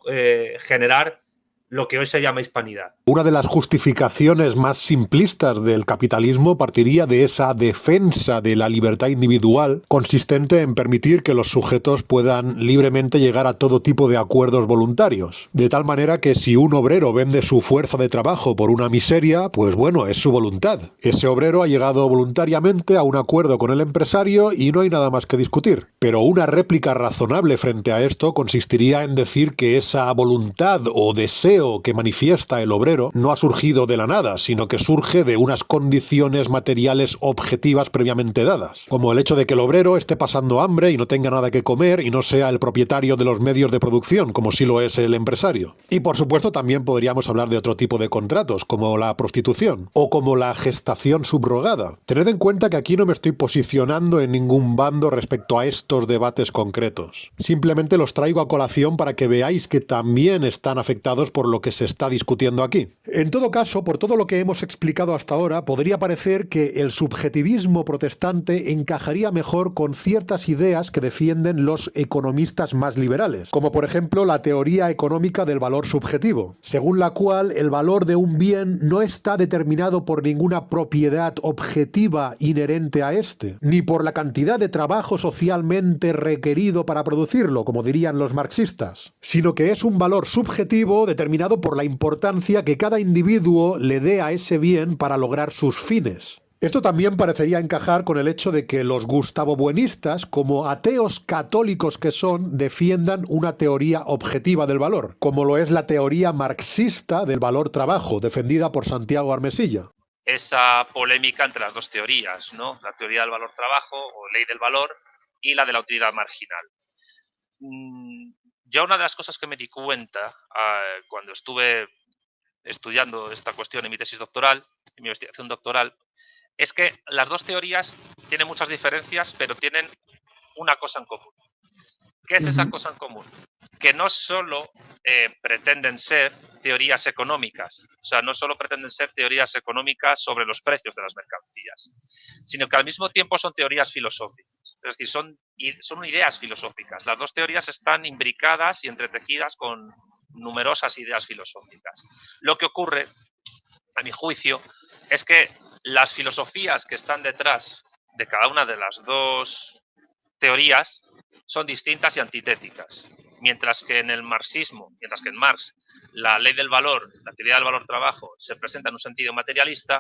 [SPEAKER 5] generar lo que hoy se llama hispanidad?
[SPEAKER 3] Una de las justificaciones más simplistas del capitalismo partiría de esa defensa de la libertad individual consistente en permitir que los sujetos puedan libremente llegar a todo tipo de acuerdos voluntarios. De tal manera que si un obrero vende su fuerza de trabajo por una miseria, pues bueno, es su voluntad. Ese obrero ha llegado voluntariamente a un acuerdo con el empresario y no hay nada más que discutir. Pero una réplica razonable frente a esto consistiría en decir que esa voluntad o deseo deseo que manifiesta el obrero no ha surgido de la nada, sino que surge de unas condiciones materiales objetivas previamente dadas, como el hecho de que el obrero esté pasando hambre y no tenga nada que comer y no sea el propietario de los medios de producción, como sí lo es el empresario. Y por supuesto también podríamos hablar de otro tipo de contratos, como la prostitución, o como la gestación subrogada. Tened en cuenta que aquí no me estoy posicionando en ningún bando respecto a estos debates concretos. Simplemente los traigo a colación para que veáis que también están afectados por lo que se está discutiendo aquí. En todo caso, por todo lo que hemos explicado hasta ahora, podría parecer que el subjetivismo protestante encajaría mejor con ciertas ideas que defienden los economistas más liberales, como por ejemplo la teoría económica del valor subjetivo, según la cual el valor de un bien no está determinado por ninguna propiedad objetiva inherente a este, ni por la cantidad de trabajo socialmente requerido para producirlo, como dirían los marxistas, sino que es un valor subjetivo determinado por la importancia que cada individuo le dé a ese bien para lograr sus fines. Esto también parecería encajar con el hecho de que los gustavobuenistas, como ateos católicos que son, defiendan una teoría objetiva del valor, como lo es la teoría marxista del valor trabajo, defendida por Santiago Armesilla.
[SPEAKER 5] Esa polémica entre las dos teorías, ¿no? La teoría del valor trabajo o ley del valor y la de la utilidad marginal. Yo una de las cosas que me di cuenta cuando estuve estudiando esta cuestión en mi tesis doctoral, en mi investigación doctoral, es que las dos teorías tienen muchas diferencias, pero tienen una cosa en común. ¿Qué es esa cosa en común? Que no solo pretenden ser teorías económicas, o sea, no solo pretenden ser teorías económicas sobre los precios de las mercancías, sino que al mismo tiempo son teorías filosóficas, es decir, son ideas filosóficas. Las dos teorías están imbricadas y entretejidas con numerosas ideas filosóficas. Lo que ocurre, a mi juicio, es que las filosofías que están detrás de cada una de las dos teorías son distintas y antitéticas. Mientras que en Marx, la ley del valor, la teoría del valor trabajo, se presenta en un sentido materialista,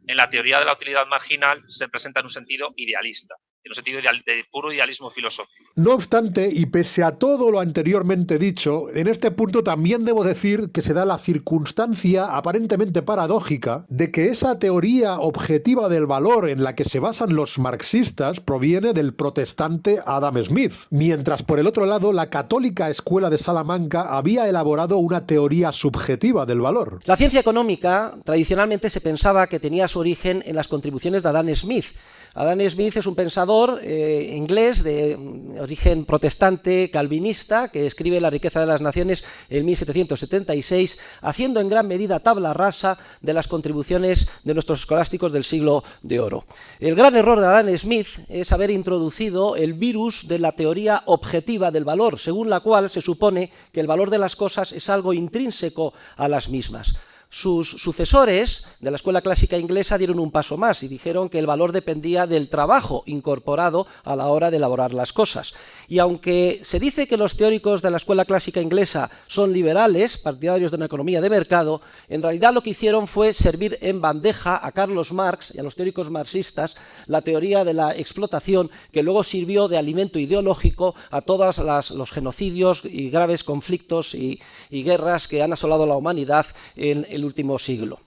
[SPEAKER 5] en la teoría de la utilidad marginal se presenta en un sentido idealista, en un sentido de puro idealismo filosófico.
[SPEAKER 3] No obstante, y pese a todo lo anteriormente dicho, en este punto también debo decir que se da la circunstancia aparentemente paradójica de que esa teoría objetiva del valor en la que se basan los marxistas proviene del protestante Adam Smith, mientras por el otro lado la católica Escuela de Salamanca había elaborado una teoría subjetiva del valor.
[SPEAKER 11] La ciencia económica tradicionalmente se pensaba que tenía su origen en las contribuciones de Adam Smith. Adam Smith es un pensador inglés de origen protestante calvinista que escribe La riqueza de las naciones en 1776, haciendo en gran medida tabla rasa de las contribuciones de nuestros escolásticos del siglo de oro. El gran error de Adam Smith es haber introducido el virus de la teoría objetiva del valor, según la cual se supone que el valor de las cosas es algo intrínseco a las mismas. Sus sucesores de la escuela clásica inglesa dieron un paso más y dijeron que el valor dependía del trabajo incorporado a la hora de elaborar las cosas. Y aunque se dice que los teóricos de la escuela clásica inglesa son liberales, partidarios de una economía de mercado, en realidad lo que hicieron fue servir en bandeja a Carlos Marx y a los teóricos marxistas la teoría de la explotación, que luego sirvió de alimento ideológico a todos los genocidios y graves conflictos y guerras que han asolado la humanidad en el último siglo.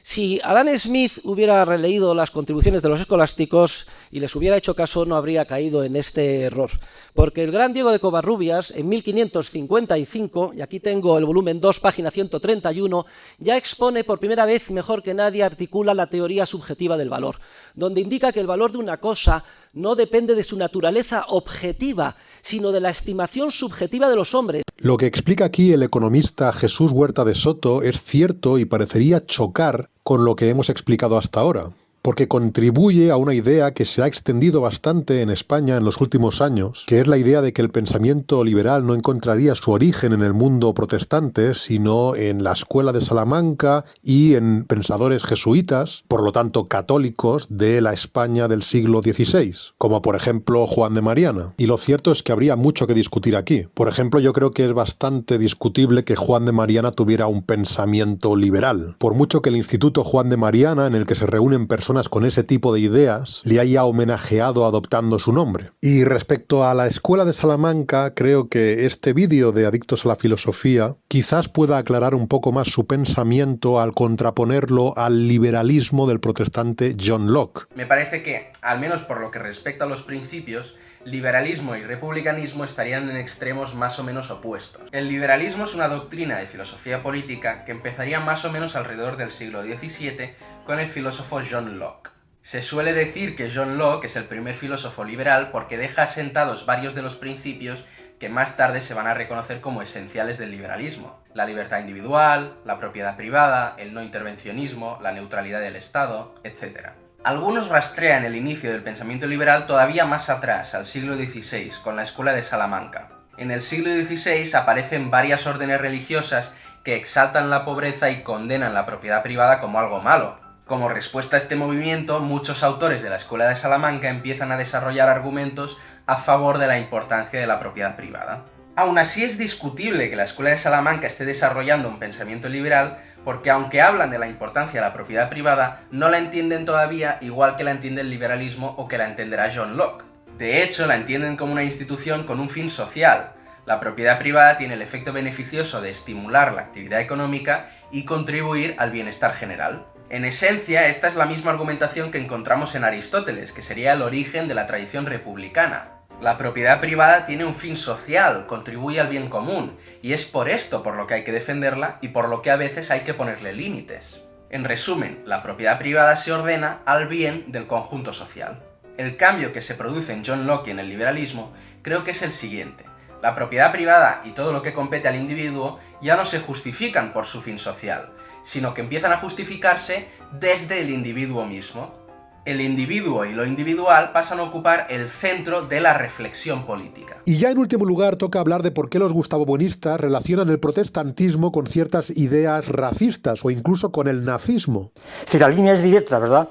[SPEAKER 11] Si Adam Smith hubiera releído las contribuciones de los escolásticos y les hubiera hecho caso, no habría caído en este error, porque el gran Diego de Covarrubias, en 1555, y aquí tengo el volumen 2, página 131, ya expone por primera vez, mejor que nadie, articula la teoría subjetiva del valor, donde indica que el valor de una cosa no depende de su naturaleza objetiva, sino de la estimación subjetiva de los hombres.
[SPEAKER 3] Lo que explica aquí el economista Jesús Huerta de Soto es cierto y parecería chocar con lo que hemos explicado hasta ahora, porque contribuye a una idea que se ha extendido bastante en España en los últimos años, que es la idea de que el pensamiento liberal no encontraría su origen en el mundo protestante, sino en la Escuela de Salamanca y en pensadores jesuitas, por lo tanto católicos, de la España del siglo XVI, como por ejemplo Juan de Mariana. Y lo cierto es que habría mucho que discutir aquí. Por ejemplo, yo creo que es bastante discutible que Juan de Mariana tuviera un pensamiento liberal. Por mucho que el Instituto Juan de Mariana, en el que se reúnen personas personas con ese tipo de ideas le haya homenajeado adoptando su nombre. Y respecto a la Escuela de Salamanca, creo que este vídeo de Adictos a la Filosofía quizás pueda aclarar un poco más su pensamiento al contraponerlo al liberalismo del protestante John Locke.
[SPEAKER 8] Me parece que, al menos por lo que respecta a los principios, liberalismo y republicanismo estarían en extremos más o menos opuestos. El liberalismo es una doctrina de filosofía política que empezaría más o menos alrededor del siglo XVII con el filósofo John Locke. Se suele decir que John Locke es el primer filósofo liberal porque deja asentados varios de los principios que más tarde se van a reconocer como esenciales del liberalismo. La libertad individual, la propiedad privada, el no intervencionismo, la neutralidad del Estado, etc. Algunos rastrean el inicio del pensamiento liberal todavía más atrás, al siglo XVI, con la Escuela de Salamanca. En el siglo XVI aparecen varias órdenes religiosas que exaltan la pobreza y condenan la propiedad privada como algo malo. Como respuesta a este movimiento, muchos autores de la Escuela de Salamanca empiezan a desarrollar argumentos a favor de la importancia de la propiedad privada. Aún así es discutible que la Escuela de Salamanca esté desarrollando un pensamiento liberal porque aunque hablan de la importancia de la propiedad privada, no la entienden todavía igual que la entiende el liberalismo o que la entenderá John Locke. De hecho, la entienden como una institución con un fin social. La propiedad privada tiene el efecto beneficioso de estimular la actividad económica y contribuir al bienestar general. En esencia, esta es la misma argumentación que encontramos en Aristóteles, que sería el origen de la tradición republicana. La propiedad privada tiene un fin social, contribuye al bien común, y es por esto por lo que hay que defenderla y por lo que a veces hay que ponerle límites. En resumen, la propiedad privada se ordena al bien del conjunto social. El cambio que se produce en John Locke y en el liberalismo creo que es el siguiente. La propiedad privada y todo lo que compete al individuo ya no se justifican por su fin social, sino que empiezan a justificarse desde el individuo mismo. El individuo y lo individual pasan a ocupar el centro de la reflexión política.
[SPEAKER 3] Y ya en último lugar toca hablar de por qué los gustabobuenistas relacionan el protestantismo con ciertas ideas racistas o incluso con el nazismo.
[SPEAKER 4] Si la línea es directa, ¿verdad?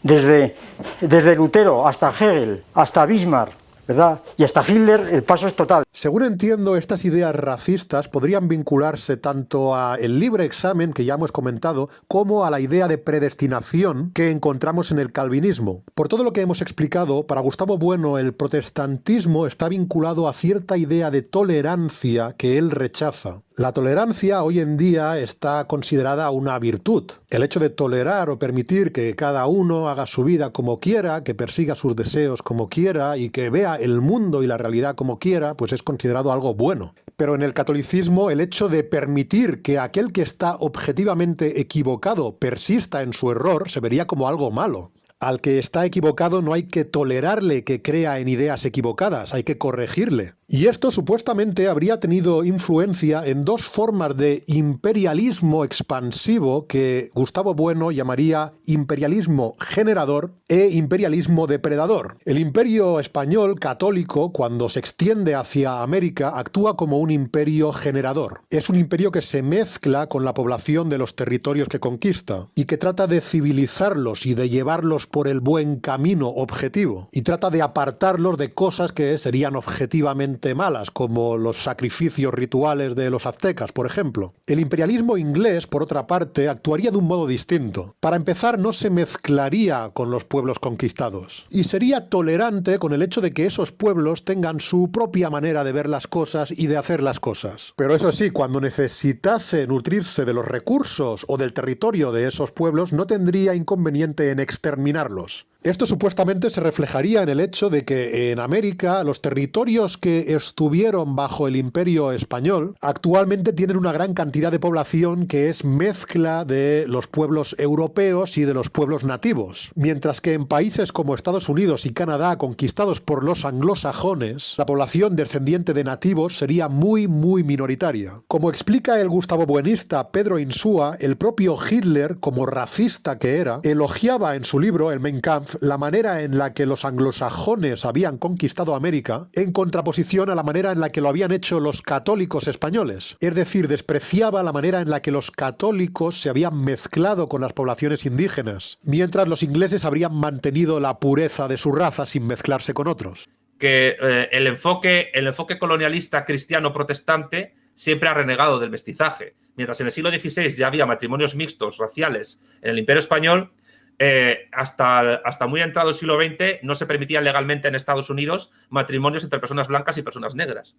[SPEAKER 4] Desde Lutero hasta Hegel, hasta Bismarck, ¿verdad? Y hasta Hitler el paso es total.
[SPEAKER 3] Según entiendo, estas ideas racistas podrían vincularse tanto a el libre examen, que ya hemos comentado, como a la idea de predestinación que encontramos en el calvinismo. Por todo lo que hemos explicado, para Gustavo Bueno el protestantismo está vinculado a cierta idea de tolerancia que él rechaza. La tolerancia hoy en día está considerada una virtud. El hecho de tolerar o permitir que cada uno haga su vida como quiera, que persiga sus deseos como quiera y que vea el mundo y la realidad como quiera, pues es considerado algo bueno. Pero en el catolicismo el hecho de permitir que aquel que está objetivamente equivocado persista en su error se vería como algo malo. Al que está equivocado no hay que tolerarle que crea en ideas equivocadas, hay que corregirle. Y esto supuestamente habría tenido influencia en dos formas de imperialismo expansivo que Gustavo Bueno llamaría imperialismo generador e imperialismo depredador. El imperio español católico, cuando se extiende hacia América, actúa como un imperio generador. Es un imperio que se mezcla con la población de los territorios que conquista y que trata de civilizarlos y de llevarlos por el buen camino objetivo y trata de apartarlos de cosas que serían objetivamente malas, como los sacrificios rituales de los aztecas, por ejemplo. El imperialismo inglés, por otra parte, actuaría de un modo distinto. Para empezar, no se mezclaría con los pueblos conquistados y sería tolerante con el hecho de que esos pueblos tengan su propia manera de ver las cosas y de hacer las cosas. Pero eso sí, cuando necesitase nutrirse de los recursos o del territorio de esos pueblos, no tendría inconveniente en exterminarlos. Esto supuestamente se reflejaría en el hecho de que en América los territorios que estuvieron bajo el Imperio Español actualmente tienen una gran cantidad de población que es mezcla de los pueblos europeos y de los pueblos nativos, mientras que en países como Estados Unidos y Canadá conquistados por los anglosajones, la población descendiente de nativos sería muy minoritaria. Como explica el gustabobuenista Pedro Insúa, el propio Hitler, como racista que era, elogiaba en su libro, el Mein Kampf, la manera en la que los anglosajones habían conquistado América en contraposición a la manera en la que lo habían hecho los católicos españoles. Es decir, despreciaba la manera en la que los católicos se habían mezclado con las poblaciones indígenas, mientras los ingleses habrían mantenido la pureza de su raza sin mezclarse con otros.
[SPEAKER 5] Que el enfoque colonialista cristiano-protestante siempre ha renegado del mestizaje. Mientras en el siglo XVI ya había matrimonios mixtos raciales en el Imperio Español, hasta muy entrado el siglo XX no se permitían legalmente en Estados Unidos matrimonios entre personas blancas y personas negras.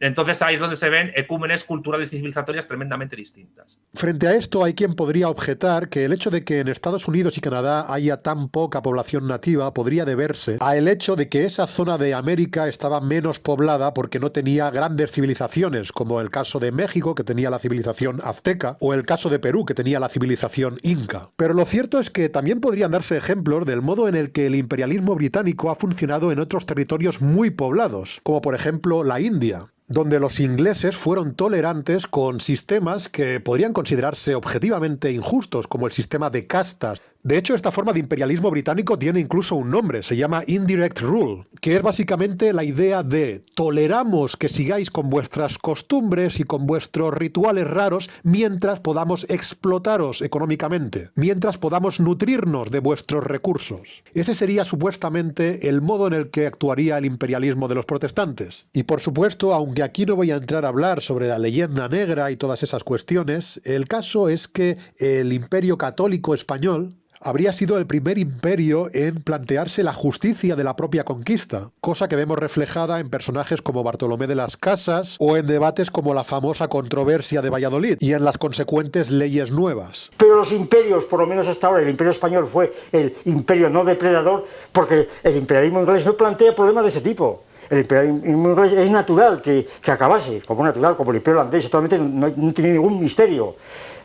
[SPEAKER 5] Entonces ahí es donde se ven ecúmenes culturales y civilizatorias tremendamente distintas.
[SPEAKER 3] Frente a esto hay quien podría objetar que el hecho de que en Estados Unidos y Canadá haya tan poca población nativa podría deberse al hecho de que esa zona de América estaba menos poblada porque no tenía grandes civilizaciones, como el caso de México, que tenía la civilización azteca, o el caso de Perú, que tenía la civilización inca. Pero lo cierto es que también podrían darse ejemplos del modo en el que el imperialismo británico ha funcionado en otros territorios muy poblados, como por ejemplo la India, donde los ingleses fueron tolerantes con sistemas que podrían considerarse objetivamente injustos, como el sistema de castas. De hecho, esta forma de imperialismo británico tiene incluso un nombre, se llama Indirect Rule, que es básicamente la idea de toleramos que sigáis con vuestras costumbres y con vuestros rituales raros mientras podamos explotaros económicamente, mientras podamos nutrirnos de vuestros recursos. Ese sería supuestamente el modo en el que actuaría el imperialismo de los protestantes. Y por supuesto, aunque aquí no voy a entrar a hablar sobre la leyenda negra y todas esas cuestiones, el caso es que el Imperio Católico Español habría sido el primer imperio en plantearse la justicia de la propia conquista, cosa que vemos reflejada en personajes como Bartolomé de las Casas o en debates como la famosa controversia de Valladolid y en las consecuentes leyes nuevas.
[SPEAKER 4] Pero los imperios, por lo menos hasta ahora, el imperio español fue el imperio no depredador, porque el imperialismo inglés no plantea problemas de ese tipo. El imperialismo inglés es natural que acabase, como natural, como el imperio holandés, totalmente no tiene ningún misterio.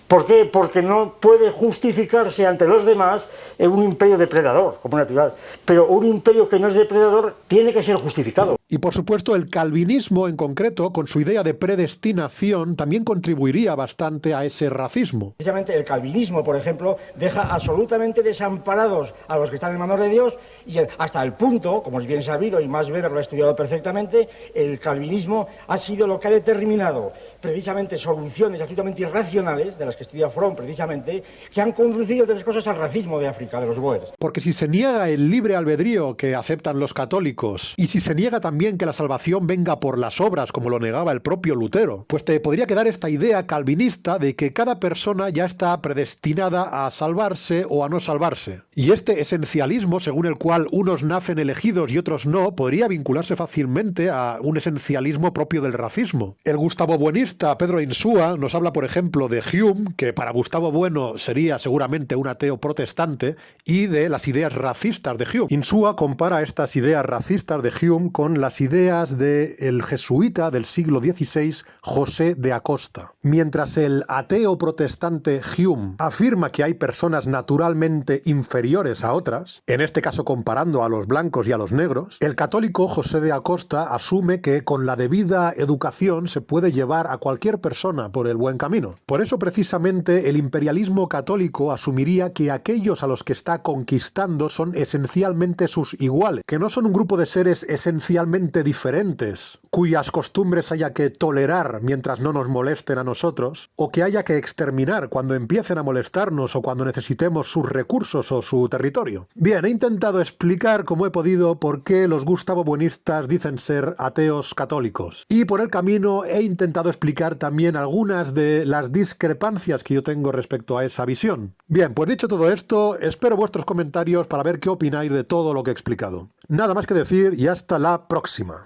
[SPEAKER 4] ¿Por qué? Porque no puede justificarse ante los demás un imperio depredador, como natural. Pero un imperio que no es depredador tiene que ser justificado.
[SPEAKER 3] Y por supuesto el calvinismo en concreto, con su idea de predestinación, también contribuiría bastante a ese racismo.
[SPEAKER 12] Precisamente el calvinismo, por ejemplo, deja absolutamente desamparados a los que están en manos de Dios y hasta el punto, como es bien sabido y más Weber lo ha estudiado perfectamente, el calvinismo ha sido lo que ha determinado precisamente soluciones absolutamente irracionales, de las que estudia Fromm precisamente, que han conducido de las cosas al racismo de África, de los Boers.
[SPEAKER 3] Porque si se niega el libre albedrío que aceptan los católicos, y si se niega también que la salvación venga por las obras, como lo negaba el propio Lutero, pues te podría quedar esta idea calvinista de que cada persona ya está predestinada a salvarse o a no salvarse. Y este esencialismo, según el cual unos nacen elegidos y otros no, podría vincularse fácilmente a un esencialismo propio del racismo. El Gustavo Buenista Pedro Insúa nos habla, por ejemplo, de Hume, que para Gustavo Bueno sería seguramente un ateo protestante, y de las ideas racistas de Hume. Insúa compara estas ideas racistas de Hume con las ideas del jesuita del siglo XVI, José de Acosta. Mientras el ateo protestante Hume afirma que hay personas naturalmente inferiores a otras, en este caso comparando a los blancos y a los negros, el católico José de Acosta asume que con la debida educación se puede llevar a cualquier persona por el buen camino. Por eso precisamente el imperialismo católico asumiría que aquellos a los que está conquistando son esencialmente sus iguales, que no son un grupo de seres esencialmente diferentes, cuyas costumbres haya que tolerar mientras no nos molesten a nosotros, o que haya que exterminar cuando empiecen a molestarnos o cuando necesitemos sus recursos o su territorio. Bien, he intentado explicar como he podido por qué los Gustavo Buenistas dicen ser ateos católicos, y por el camino he intentado explicar también algunas de las discrepancias que yo tengo respecto a esa visión. Bien, pues dicho todo esto, espero vuestros comentarios para ver qué opináis de todo lo que he explicado. Nada más que decir y hasta la próxima.